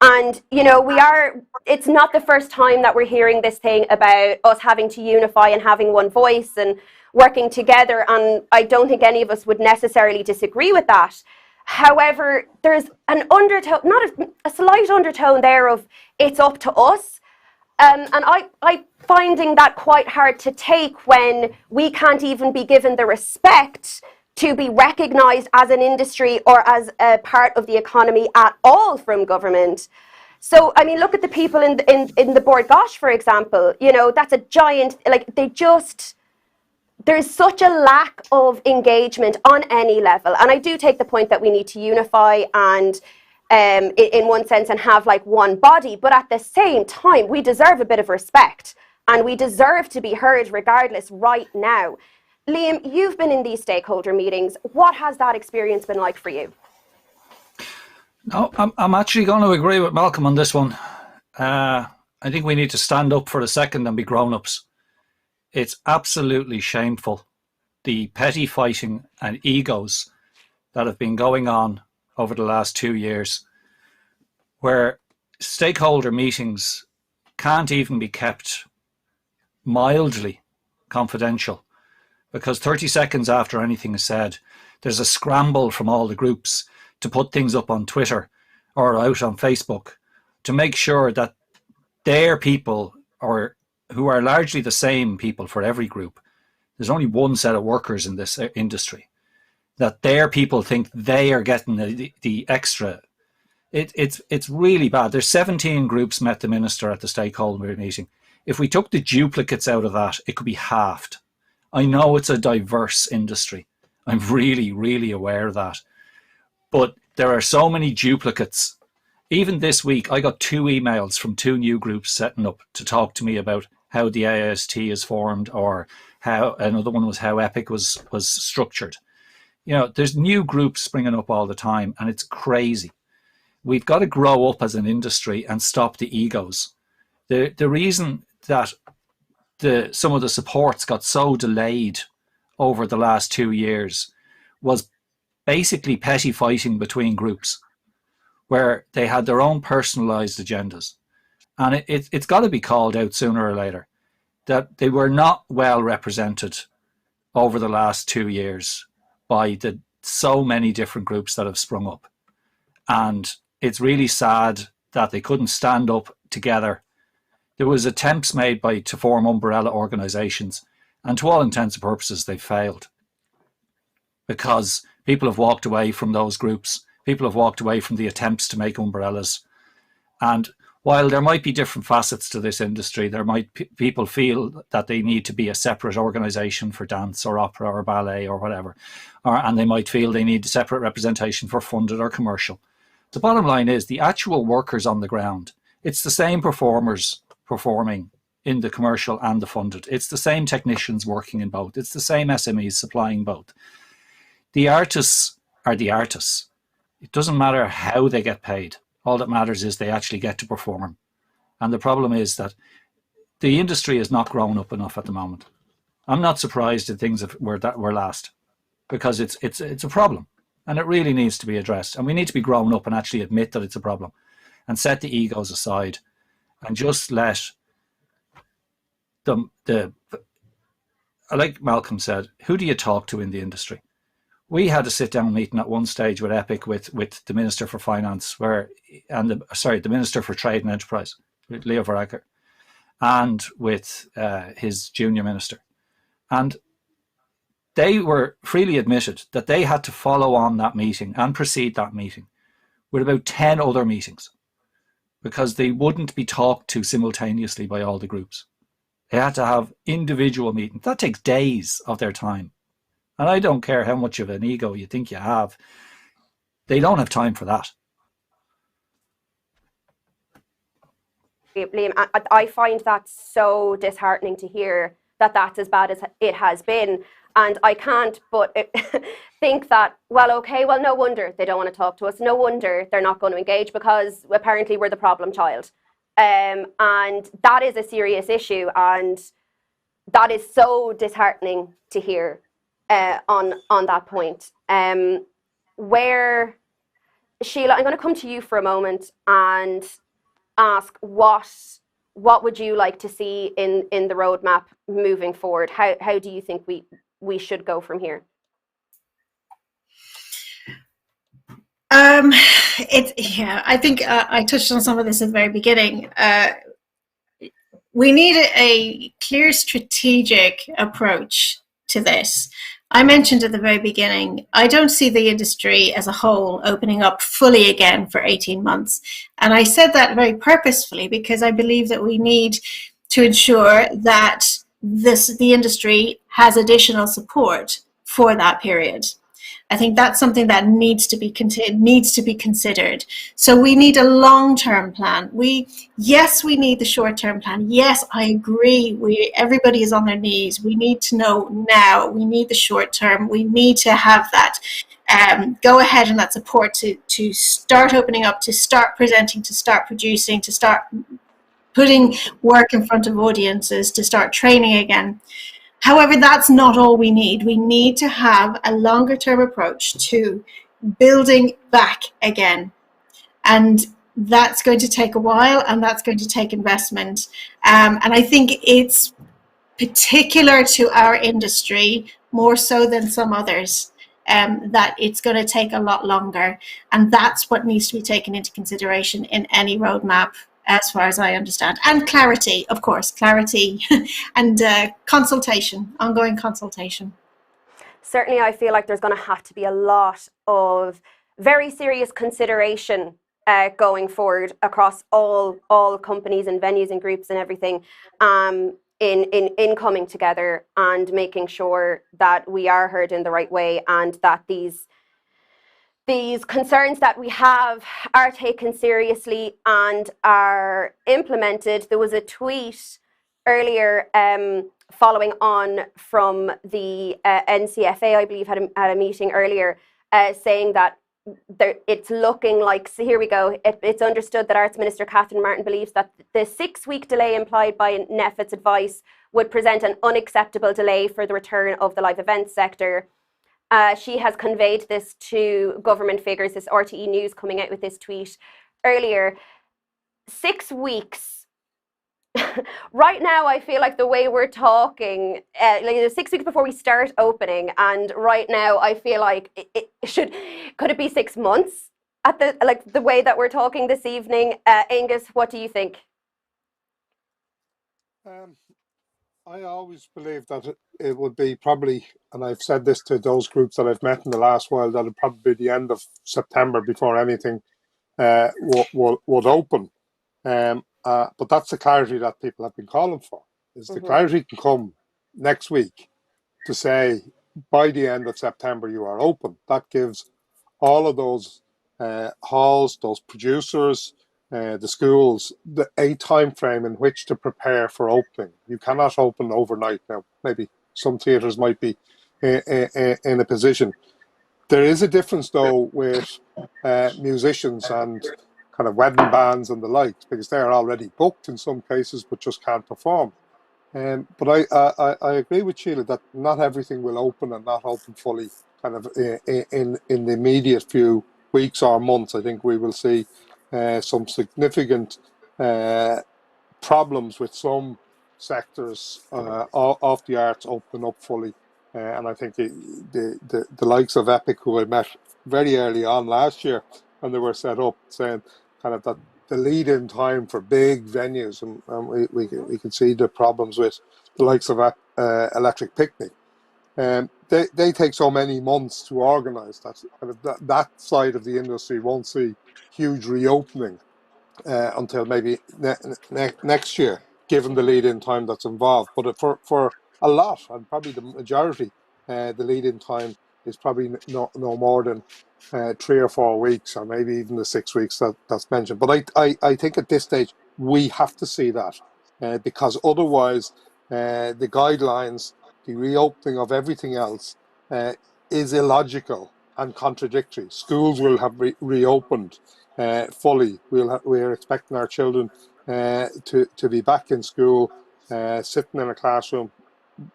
And, it's not the first time that we're hearing this thing about us having to unify and having one voice and working together. And I don't think any of us would necessarily disagree with that. However, there's an undertone, not a slight undertone there of it's up to us. And I finding that quite hard to take when we can't even be given the respect to be recognised as an industry or as a part of the economy at all from government. So, look at the people in the Board Gosh, for example. That's a giant, there's such a lack of engagement on any level. And I do take the point that we need to unify and in one sense and have one body. But at the same time, we deserve a bit of respect and we deserve to be heard regardless right now. Liam, you've been in these stakeholder meetings. What has that experience been like for you? No, I'm actually going to agree with Malcolm on this one. I think we need to stand up for a second and be grown-ups. It's absolutely shameful, the petty fighting and egos that have been going on over the last 2 years, where stakeholder meetings can't even be kept mildly confidential, because 30 seconds after anything is said, there's a scramble from all the groups to put things up on Twitter or out on Facebook to make sure that their people or who are largely the same people for every group. There's only one set of workers in this industry, that their people think they are getting the extra. It's really bad. There's 17 groups met the minister at the stakeholder meeting. If we took the duplicates out of that, it could be halved. I know it's a diverse industry. I'm really, really aware of that. But there are so many duplicates. Even this week, I got 2 emails from 2 new groups setting up to talk to me about how the AIST is formed, or how another one was how EPIC was structured. You know, there's new groups springing up all the time, and it's crazy. We've got to grow up as an industry and stop the egos. The reason that some of the supports got so delayed over the last 2 years was basically petty fighting between groups, where they had their own personalized agendas. And it's got to be called out sooner or later that they were not well represented over the last 2 years by the so many different groups that have sprung up. And it's really sad that they couldn't stand up together. There was attempts made to form umbrella organizations, and to all intents and purposes, they failed, because people have walked away from those groups. People have walked away from the attempts to make umbrellas. And while there might be different facets to this industry, there might people feel that they need to be a separate organization for dance or opera or ballet or whatever, and they might feel they need separate representation for funded or commercial. The bottom line is the actual workers on the ground. It's the same performers performing in the commercial and the funded. It's the same technicians working in both. It's the same SMEs supplying both. The artists are the artists. It doesn't matter how they get paid. All that matters is they actually get to perform. And the problem is that the industry is not grown up enough at the moment. I'm not surprised that things were last, because it's a problem, and it really needs to be addressed. And we need to be grown up and actually admit that it's a problem, and set the egos aside, and just let like Malcolm said, who do you talk to in the industry? We had a sit-down meeting at one stage with EPIC with the Minister for Finance, the Minister for Trade and Enterprise, with Leo Varadkar, and with his junior minister. And they were freely admitted that they had to follow on that meeting and precede that meeting with about 10 other meetings, because they wouldn't be talked to simultaneously by all the groups. They had to have individual meetings. That takes days of their time. And I don't care how much of an ego you think you have. They don't have time for that. Liam, I find that so disheartening to hear that that's as bad as it has been. And I can't but think that, well, okay, well, no wonder they don't want to talk to us. No wonder they're not going to engage, because apparently we're the problem child. And that is a serious issue. And that is so disheartening to hear. On that point, where, Sheila, I'm going to come to you for a moment and ask what would you like to see in the roadmap moving forward? How do you think we should go from here? I think I touched on some of this at the very beginning. We need a clear strategic approach to this. I mentioned at the very beginning, I don't see the industry as a whole opening up fully again for 18 months. And I said that very purposefully, because I believe that we need to ensure that the industry has additional support for that period. I think that's something that needs to be considered. So we need a long-term plan. Yes, we need the short-term plan. Yes, I agree. Everybody is on their knees. We need to know now. We need the short term. We need to have that go ahead and that support to start opening up, to start presenting, to start producing, to start putting work in front of audiences, to start training again. However, that's not all we need. We need to have a longer term approach to building back again. And that's going to take a while, and that's going to take investment. And I think it's particular to our industry, more so than some others, that it's going to take a lot longer. And that's what needs to be taken into consideration in any roadmap as far as I understand. And clarity, of course, clarity and consultation, ongoing consultation. Certainly, I feel like there's going to have to be a lot of very serious consideration going forward across all companies and venues and groups and everything, in coming together and making sure that we are heard in the right way, and that these concerns that we have are taken seriously and are implemented. There was a tweet earlier, following on from the NCFA, I believe, had a meeting earlier, saying that it's looking like, so here we go, it's understood that Arts Minister Catherine Martin believes that the 6-week delay implied by NEFIT's advice would present an unacceptable delay for the return of the live events sector. She has conveyed this to government figures, this RTE News coming out with this tweet earlier. 6 weeks. Right now, I feel like the way we're talking, like 6 weeks before we start opening, and right now, I feel like could it be 6 months at the way that we're talking this evening? Angus, what do you think? I always believe that it would be probably, and I've said this to those groups that I've met in the last while, that it'd probably be the end of September before anything would open. But that's the clarity that people have been calling for. Is the clarity can come next week to say by the end of September you are open. That gives all of those halls, those producers, the schools, a time frame in which to prepare for opening. You cannot open overnight now. Maybe some theatres might be in a position. There is a difference though with musicians and kind of wedding bands and the likes, because they're already booked in some cases but just can't perform. But I agree with Sheila that not everything will open and not open fully kind of in the immediate few weeks or months. I think we will see some significant problems with some sectors of the arts opening up fully. And I think the likes of Epic, who I met very early on last year when they were set up, saying kind of that the lead-in time for big venues, and we can see the problems with the likes of Electric Picnic. They take so many months to organise that kind of that side of the industry won't see huge reopening until maybe next year, given the lead-in time that's involved. But for a lot, and probably the majority, the lead-in time is probably no more than 3 or 4 weeks, or maybe even the 6 weeks that's mentioned. But I think at this stage we have to see that because otherwise the guidelines, the reopening of everything else is illogical and contradictory. Schools will have reopened fully. We're expecting our children to be back in school, sitting in a classroom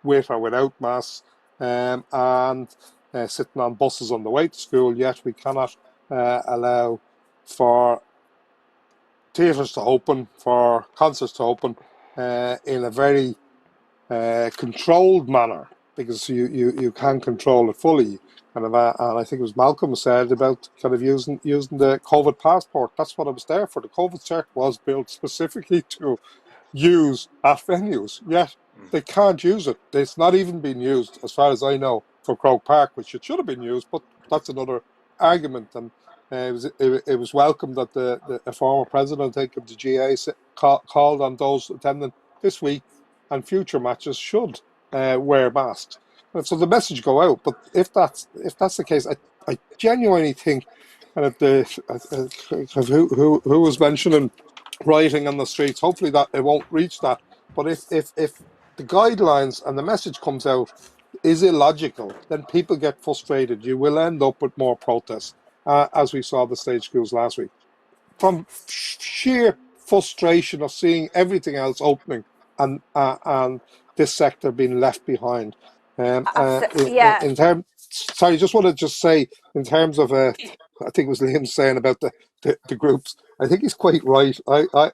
with or without masks, and sitting on buses on the way to school. Yet we cannot allow for theatres to open, for concerts to open in a very controlled manner, because you can control it fully. And I think it was Malcolm said about kind of using the COVID passport. That's what it was there for. The COVID check was built specifically to use at venues, yet they can't use it. It's not even been used, as far as I know, for Croke Park, which it should have been used, but that's another argument. And it was welcome that the former president, I think, of the GA called on those attending this week and future matches should wear masks. And so the message go out. But if that's the case, I genuinely think, and who was mentioning rioting on the streets, hopefully that it won't reach that. But if the guidelines and the message comes out is illogical, then people get frustrated. You will end up with more protests, as we saw the stage schools last week, from sheer frustration of seeing everything else opening and this sector being left behind. Yeah. In terms, sorry, just want to just say in terms of I think it was Liam saying about the groups. I think he's quite right.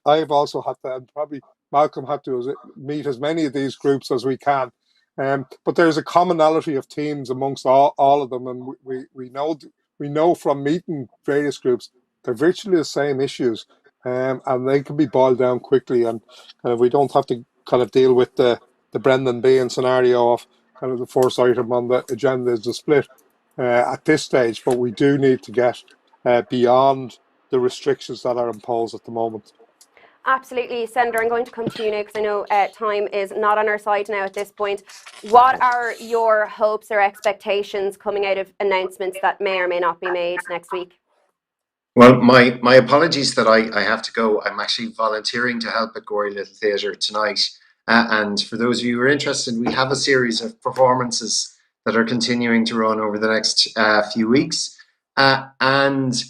I've also had to, and probably Malcolm had to meet as many of these groups as we can. But there's a commonality of teams amongst all of them, and we know from meeting various groups, they're virtually the same issues. and they can be boiled down quickly, and kind of we don't have to kind of deal with the Brendan Behan scenario of kind of the first item on the agenda is the split at this stage, but we do need to get beyond the restrictions that are imposed at the moment. Absolutely, Senator. I'm going to come to you now because I know time is not on our side now at this point. What are your hopes or expectations coming out of announcements that may or may not be made next week? Well, my apologies that I have to go. I'm actually volunteering to help at Gory Little Theatre tonight. And for those of you who are interested, we have a series of performances that are continuing to run over the next few weeks. And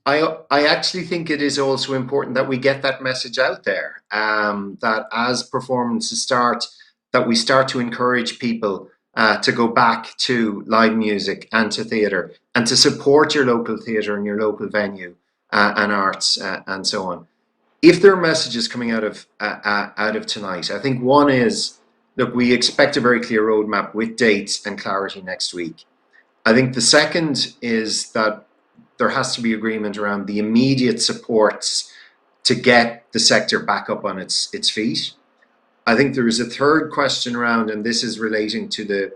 I actually think it is also important that we get that message out there, that as performances start, that we start to encourage people to go back to live music and to theatre and to support your local theatre and your local venue and arts and so on. If there are messages coming out of tonight, I think one is, look, we expect a very clear roadmap with dates and clarity next week. I think the second is that there has to be agreement around the immediate supports to get the sector back up on its feet. I think there is a third question around, and this is relating to the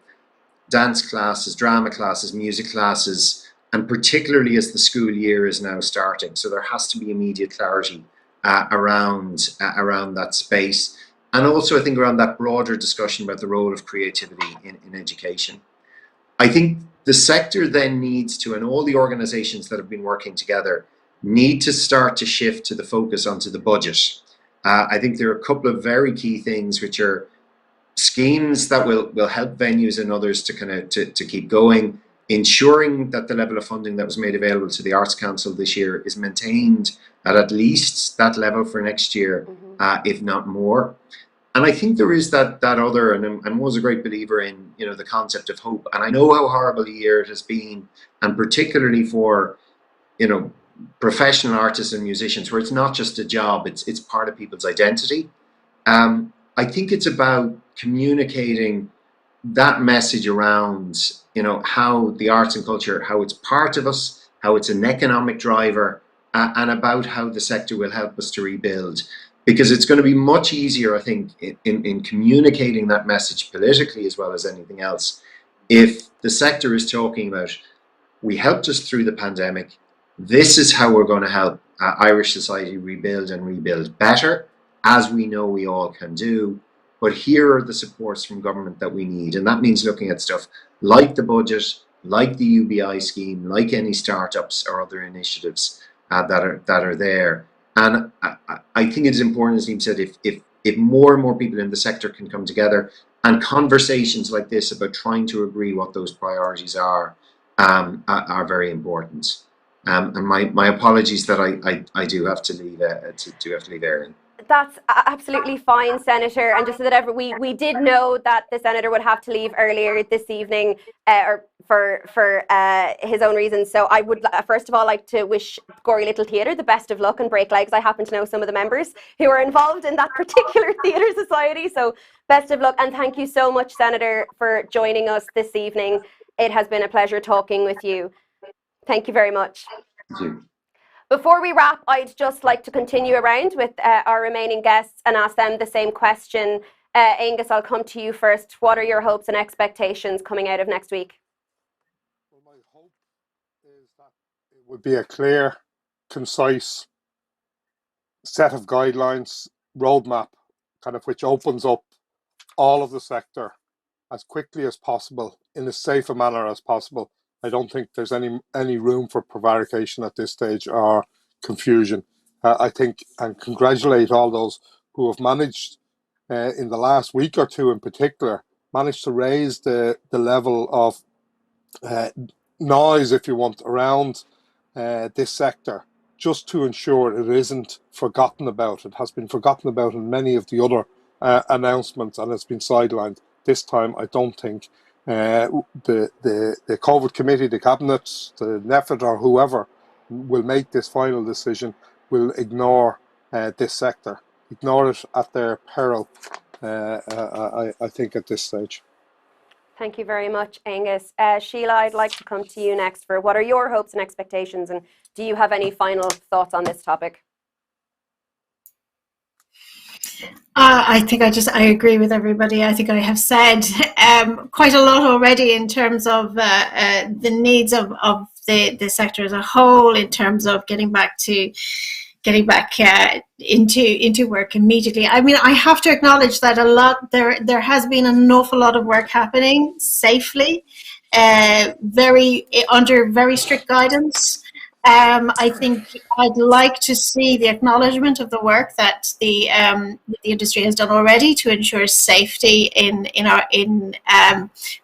dance classes, drama classes, music classes, and particularly as the school year is now starting. So there has to be immediate clarity around that space. And also I think around that broader discussion about the role of creativity in education. I think the sector then needs to, and all the organizations that have been working together, need to start to shift to the focus onto the budget. I think there are a couple of very key things which are schemes that will help venues and others to kind of to keep going, ensuring that the level of funding that was made available to the Arts Council this year is maintained at least that level for next year, if not more. And I think there is that other, and I'm always a great believer in, you know, the concept of hope. And I know how horrible a year it has been, and particularly for, you know, professional artists and musicians, where it's not just a job, it's part of people's identity. I think it's about communicating that message around, you know, how the arts and culture, how it's part of us, how it's an economic driver, and about how the sector will help us to rebuild. Because it's going to be much easier, I think, in communicating that message politically as well as anything else, if the sector is talking about, we helped us through the pandemic, this is how we're going to help Irish society rebuild and rebuild better, as we know we all can do. But here are the supports from government that we need. And that means looking at stuff like the budget, like the UBI scheme, like any startups or other initiatives that are there. And I think it is important, as Liam said, if more and more people in the sector can come together, and conversations like this about trying to agree what those priorities are very important. And my apologies that I do have to leave Erin. That's absolutely fine, Senator. And just so that we did know that the Senator would have to leave earlier this evening, or for his own reasons. So I would first of all like to wish Gory Little Theatre the best of luck and break legs. I happen to know some of the members who are involved in that particular theatre society. So best of luck, and thank you so much, Senator, for joining us this evening. It has been a pleasure talking with you. Thank you very much. Thank you. Before we wrap, I'd just like to continue around with our remaining guests and ask them the same question. Angus, I'll come to you first. What are your hopes and expectations coming out of next week? Well, my hope is that it would be a clear, concise set of guidelines, roadmap, kind of which opens up all of the sector as quickly as possible in as safe a manner as possible. I don't think there's any room for prevarication at this stage or confusion. I think, and congratulate all those who have managed in the last week or two in particular, managed to raise the level of noise, if you want, around this sector, just to ensure it isn't forgotten about. It has been forgotten about in many of the other announcements, and it's been sidelined. This time, I don't think the COVID committee, the cabinet, the NEFIT, or whoever will make this final decision will ignore this sector, ignore it at their peril. I think at this stage. Thank you very much, Angus. Sheila, I'd like to come to you next for what are your hopes and expectations, and do you have any final thoughts on this topic? I think I agree with everybody. I think I have said quite a lot already in terms of the needs of the sector as a whole, in terms of getting back into work immediately. I mean, I have to acknowledge that there has been an awful lot of work happening safely, under very strict guidance. I think I'd like to see the acknowledgement of the work that the industry has done already to ensure safety in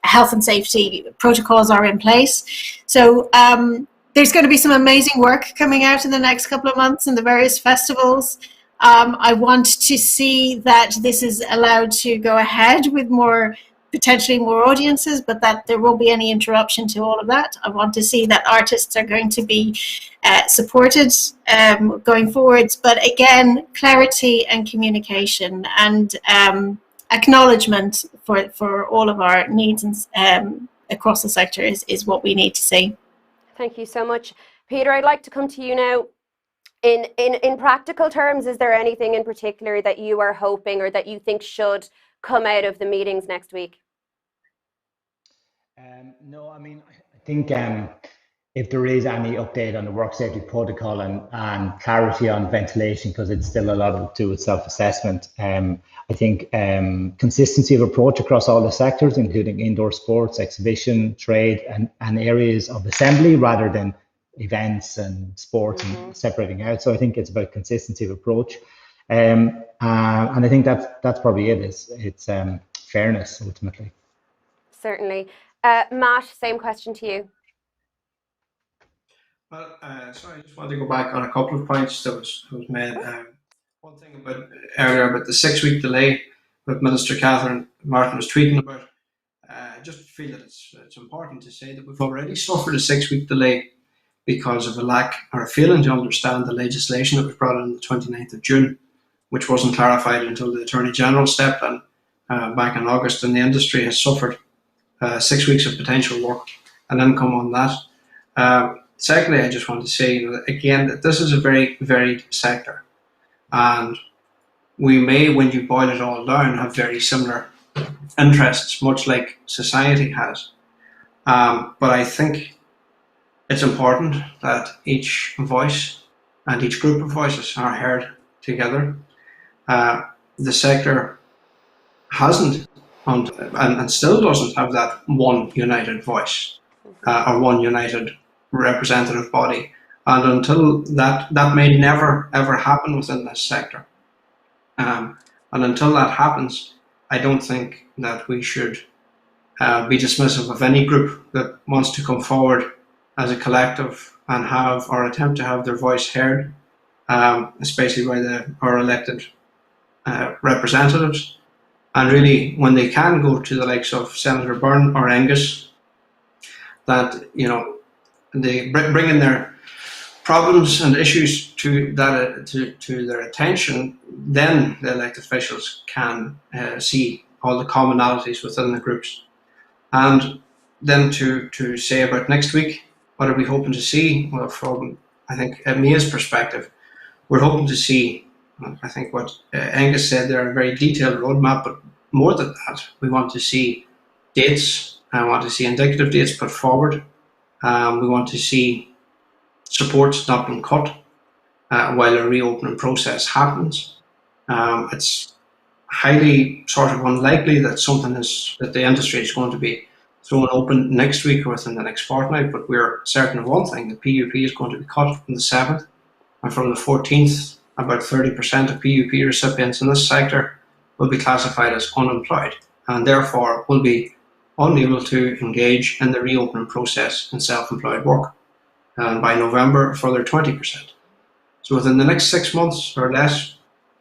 health and safety protocols are in place. So there's going to be some amazing work coming out in the next couple of months in the various festivals. I want to see that this is allowed to go ahead with potentially more audiences, but that there won't be any interruption to all of that. I want to see that artists are going to be supported going forwards. But again, clarity and communication and acknowledgement for all of our needs across the sector is what we need to see. Thank you so much. Peter, I'd like to come to you now. In practical terms, is there anything in particular that you are hoping or that you think should come out of the meetings next week? No, I mean, I think if there is any update on the work safety protocol and clarity on ventilation, because it's still a lot to do with self-assessment, I think consistency of approach across all the sectors, including indoor sports, exhibition, trade, and areas of assembly, rather than events and sports and separating out. So I think it's about consistency of approach. And I think that's probably it. It's fairness, ultimately. Certainly. Matt, same question to you. Well, sorry, I just want to go back on a couple of points that was made. One thing about earlier about the 6-week delay that Minister Catherine Martin was tweeting about. I just feel that it's important to say that we've already suffered a 6-week delay because of a lack or a failing to understand the legislation that was brought in on the 29th of June, which wasn't clarified until the Attorney General stepped in back in August, and the industry has suffered 6 weeks of potential work and income on that. Secondly, I just want to say, again, that this is a very varied sector, and we may, when you boil it all down, have very similar interests, much like society has. But I think it's important that each voice and each group of voices are heard together. The sector hasn't and still doesn't have that one united voice or one united representative body. And until that may never ever happen within this sector. And until that happens, I don't think that we should be dismissive of any group that wants to come forward as a collective and have or attempt to have their voice heard, especially by our elected representatives. And really, when they can go to the likes of Senator Byrne or Angus, that they bring in their problems and issues to their attention, then the elected officials can see all the commonalities within the groups. And then to say about next week, what are we hoping to see? Well, from I think Mia's perspective, we're hoping to see, I think what Angus said there, a very detailed roadmap, but more than that, we want to see dates. I want to see indicative dates put forward. We want to see supports not being cut while a reopening process happens. It's highly sort of unlikely that that the industry is going to be thrown open next week or within the next fortnight, but we're certain of one thing: the PUP is going to be cut from the 7th, and from the 14th, about 30% of PUP recipients in this sector will be classified as unemployed, and therefore will be unable to engage in the reopening process in self-employed work. And by November, a further 20%. So within the next 6 months or less,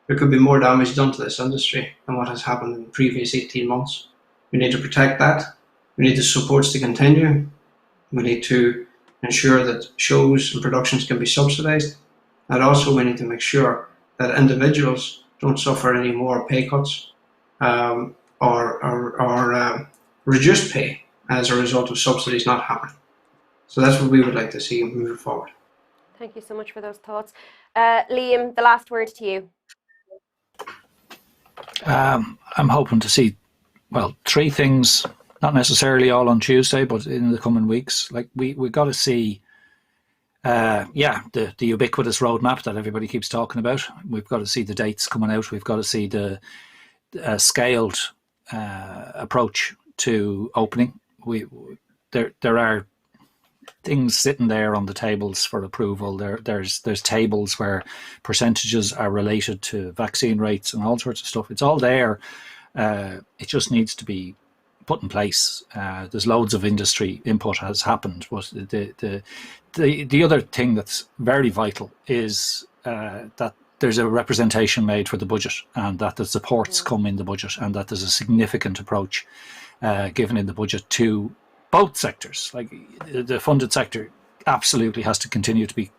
there could be more damage done to this industry than what has happened in the previous 18 months. We need to protect that. We need the supports to continue. We need to ensure that shows and productions can be subsidised. And also we need to make sure that individuals don't suffer any more pay cuts or reduced pay as a result of subsidies not happening. So that's what we would like to see moving forward. Thank you so much for those thoughts. Liam, the last word to you. I'm hoping to see, well, three things, not necessarily all on Tuesday, but in the coming weeks. Like we got to see, the ubiquitous roadmap that everybody keeps talking about. We've got to see the dates coming out. We've got to see the scaled approach to opening. There are things sitting there on the tables for approval. There's tables where percentages are related to vaccine rates and all sorts of stuff. It's all there. It just needs to be put in place. There's loads of industry input has happened, but the other thing that's very vital is that there's a representation made for the budget, and that the supports come in the budget, and that there's a significant approach given in the budget to both sectors. Like the funded sector absolutely has to continue to be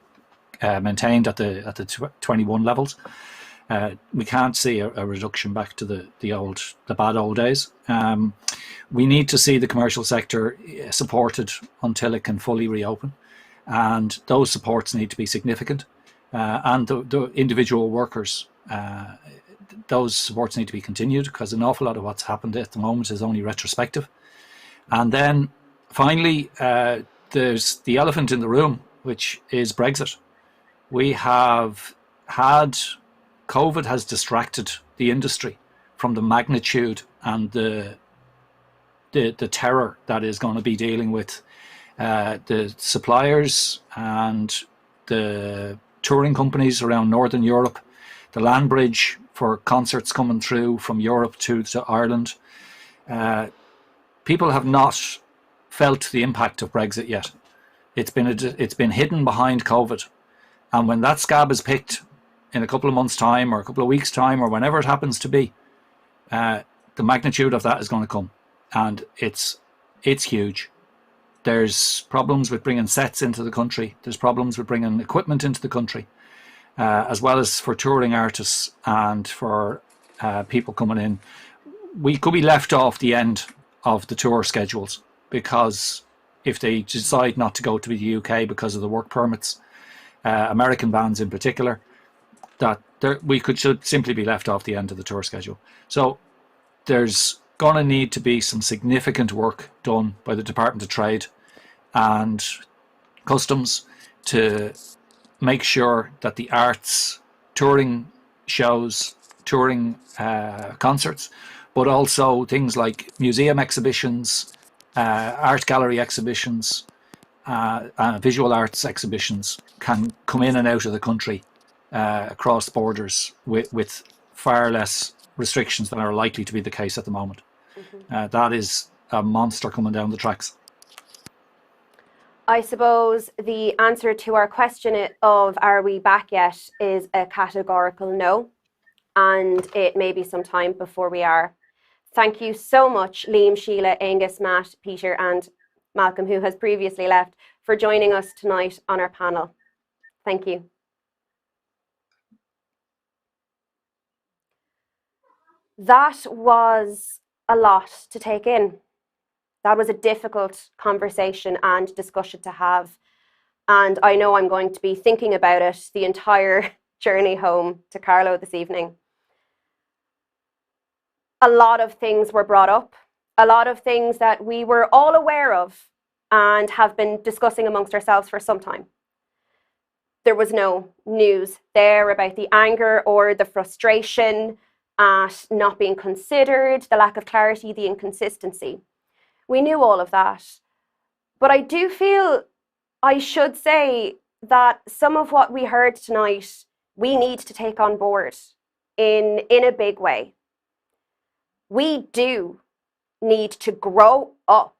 maintained at the 21 levels. We can't see a reduction back to the bad old days. We need to see the commercial sector supported until it can fully reopen, and those supports need to be significant. And the individual workers, those supports need to be continued, because an awful lot of what's happened at the moment is only retrospective. And then finally, there's the elephant in the room, which is Brexit. We have had, COVID has distracted the industry from the magnitude and the terror that is going to be dealing with the suppliers and the touring companies around Northern Europe, the land bridge for concerts coming through from Europe to Ireland. People have not felt the impact of Brexit yet. It's been hidden behind COVID, and when that scab is picked in a couple of months' time or a couple of weeks' time or whenever it happens to be, the magnitude of that is going to come, and it's huge. There's problems with bringing sets into the country. There's problems with bringing equipment into the country, as well as for touring artists and for people coming in. We could be left off the end of the tour schedules, because if they decide not to go to the UK because of the work permits, American bands in particular, we should simply be left off the end of the tour schedule. So there's going to need to be some significant work done by the Department of Trade and Customs to make sure that the arts, touring shows, touring concerts, but also things like museum exhibitions, art gallery exhibitions, visual arts exhibitions can come in and out of the country across borders with far less restrictions than are likely to be the case at the moment. That is a monster coming down the tracks. I suppose the answer to our question of are we back yet is a categorical no, and it may be some time before we are. Thank you so much, Liam, Sheila, Angus, Matt, Peter and Malcolm, who has previously left, for joining us tonight on our panel. Thank you. That was a lot to take in. That was a difficult conversation and discussion to have. And I know I'm going to be thinking about it the entire journey home to Carlow this evening. A lot of things were brought up, a lot of things that we were all aware of and have been discussing amongst ourselves for some time. There was no news there about the anger or the frustration at not being considered, the lack of clarity, the inconsistency. We knew all of that. But I do feel I should say that some of what we heard tonight, we need to take on board in a big way. We do need to grow up.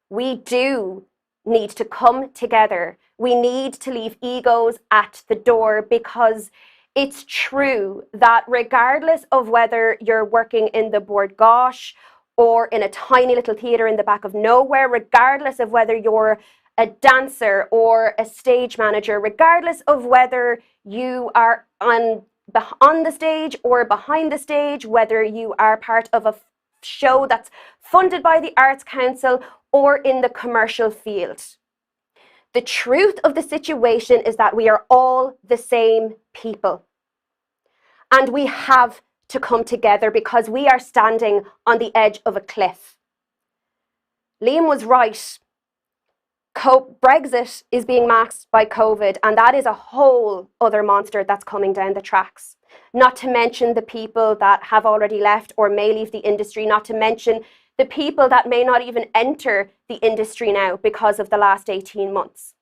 We do need to come together. We need to leave egos at the door, because it's true that regardless of whether you're working in the Bord Gáis or in a tiny little theatre in the back of nowhere, regardless of whether you're a dancer or a stage manager, regardless of whether you are on the stage or behind the stage, whether you are part of a show that's funded by the Arts Council or in the commercial field. The truth of the situation is that we are all the same people. And we have to come together because we are standing on the edge of a cliff. Liam was right. Brexit is being masked by COVID, and that is a whole other monster that's coming down the tracks. Not to mention the people that have already left or may leave the industry, not to mention the people that may not even enter the industry now because of the last 18 months.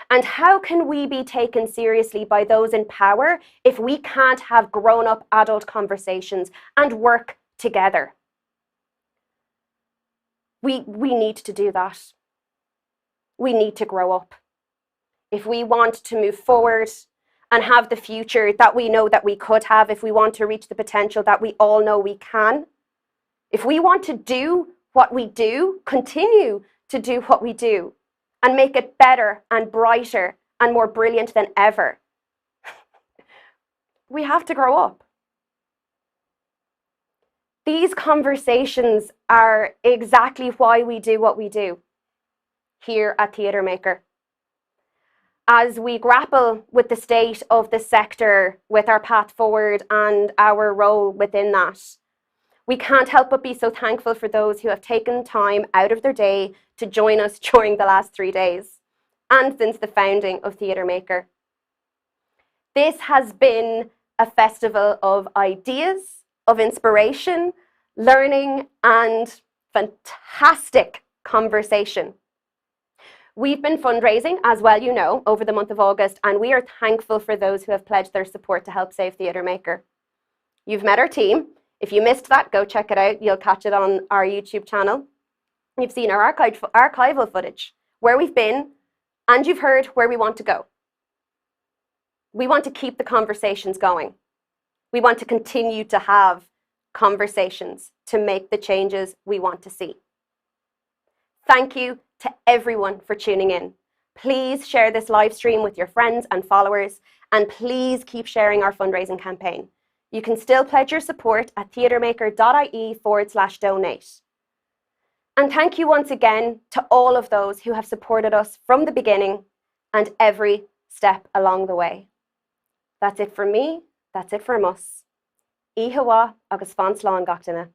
And how can we be taken seriously by those in power if we can't have grown-up adult conversations and work together? We need to do that. We need to grow up. If we want to move forward and have the future that we know that we could have, if we want to reach the potential that we all know we can, if we want to do what we do, continue to do what we do, and make it better and brighter and more brilliant than ever, we have to grow up. These conversations are exactly why we do what we do here at TheatreMaker. As we grapple with the state of the sector, with our path forward and our role within that, we can't help but be so thankful for those who have taken time out of their day to join us during the last 3 days and since the founding of TheatreMaker. This has been a festival of ideas, of inspiration, learning, and fantastic conversation. We've been fundraising, as well you know, over the month of August, and we are thankful for those who have pledged their support to help save TheatreMaker. You've met our team. If you missed that, go check it out. You'll catch it on our YouTube channel. You've seen our archival footage, where we've been, and you've heard where we want to go. We want to keep the conversations going. We want to continue to have conversations to make the changes we want to see. Thank you to everyone for tuning in. Please share this live stream with your friends and followers, and please keep sharing our fundraising campaign. You can still pledge your support at TheatreMaker.ie/donate. And thank you once again to all of those who have supported us from the beginning and every step along the way. That's it for me. That's it from us. Ihawa agus fan slán gachtainna.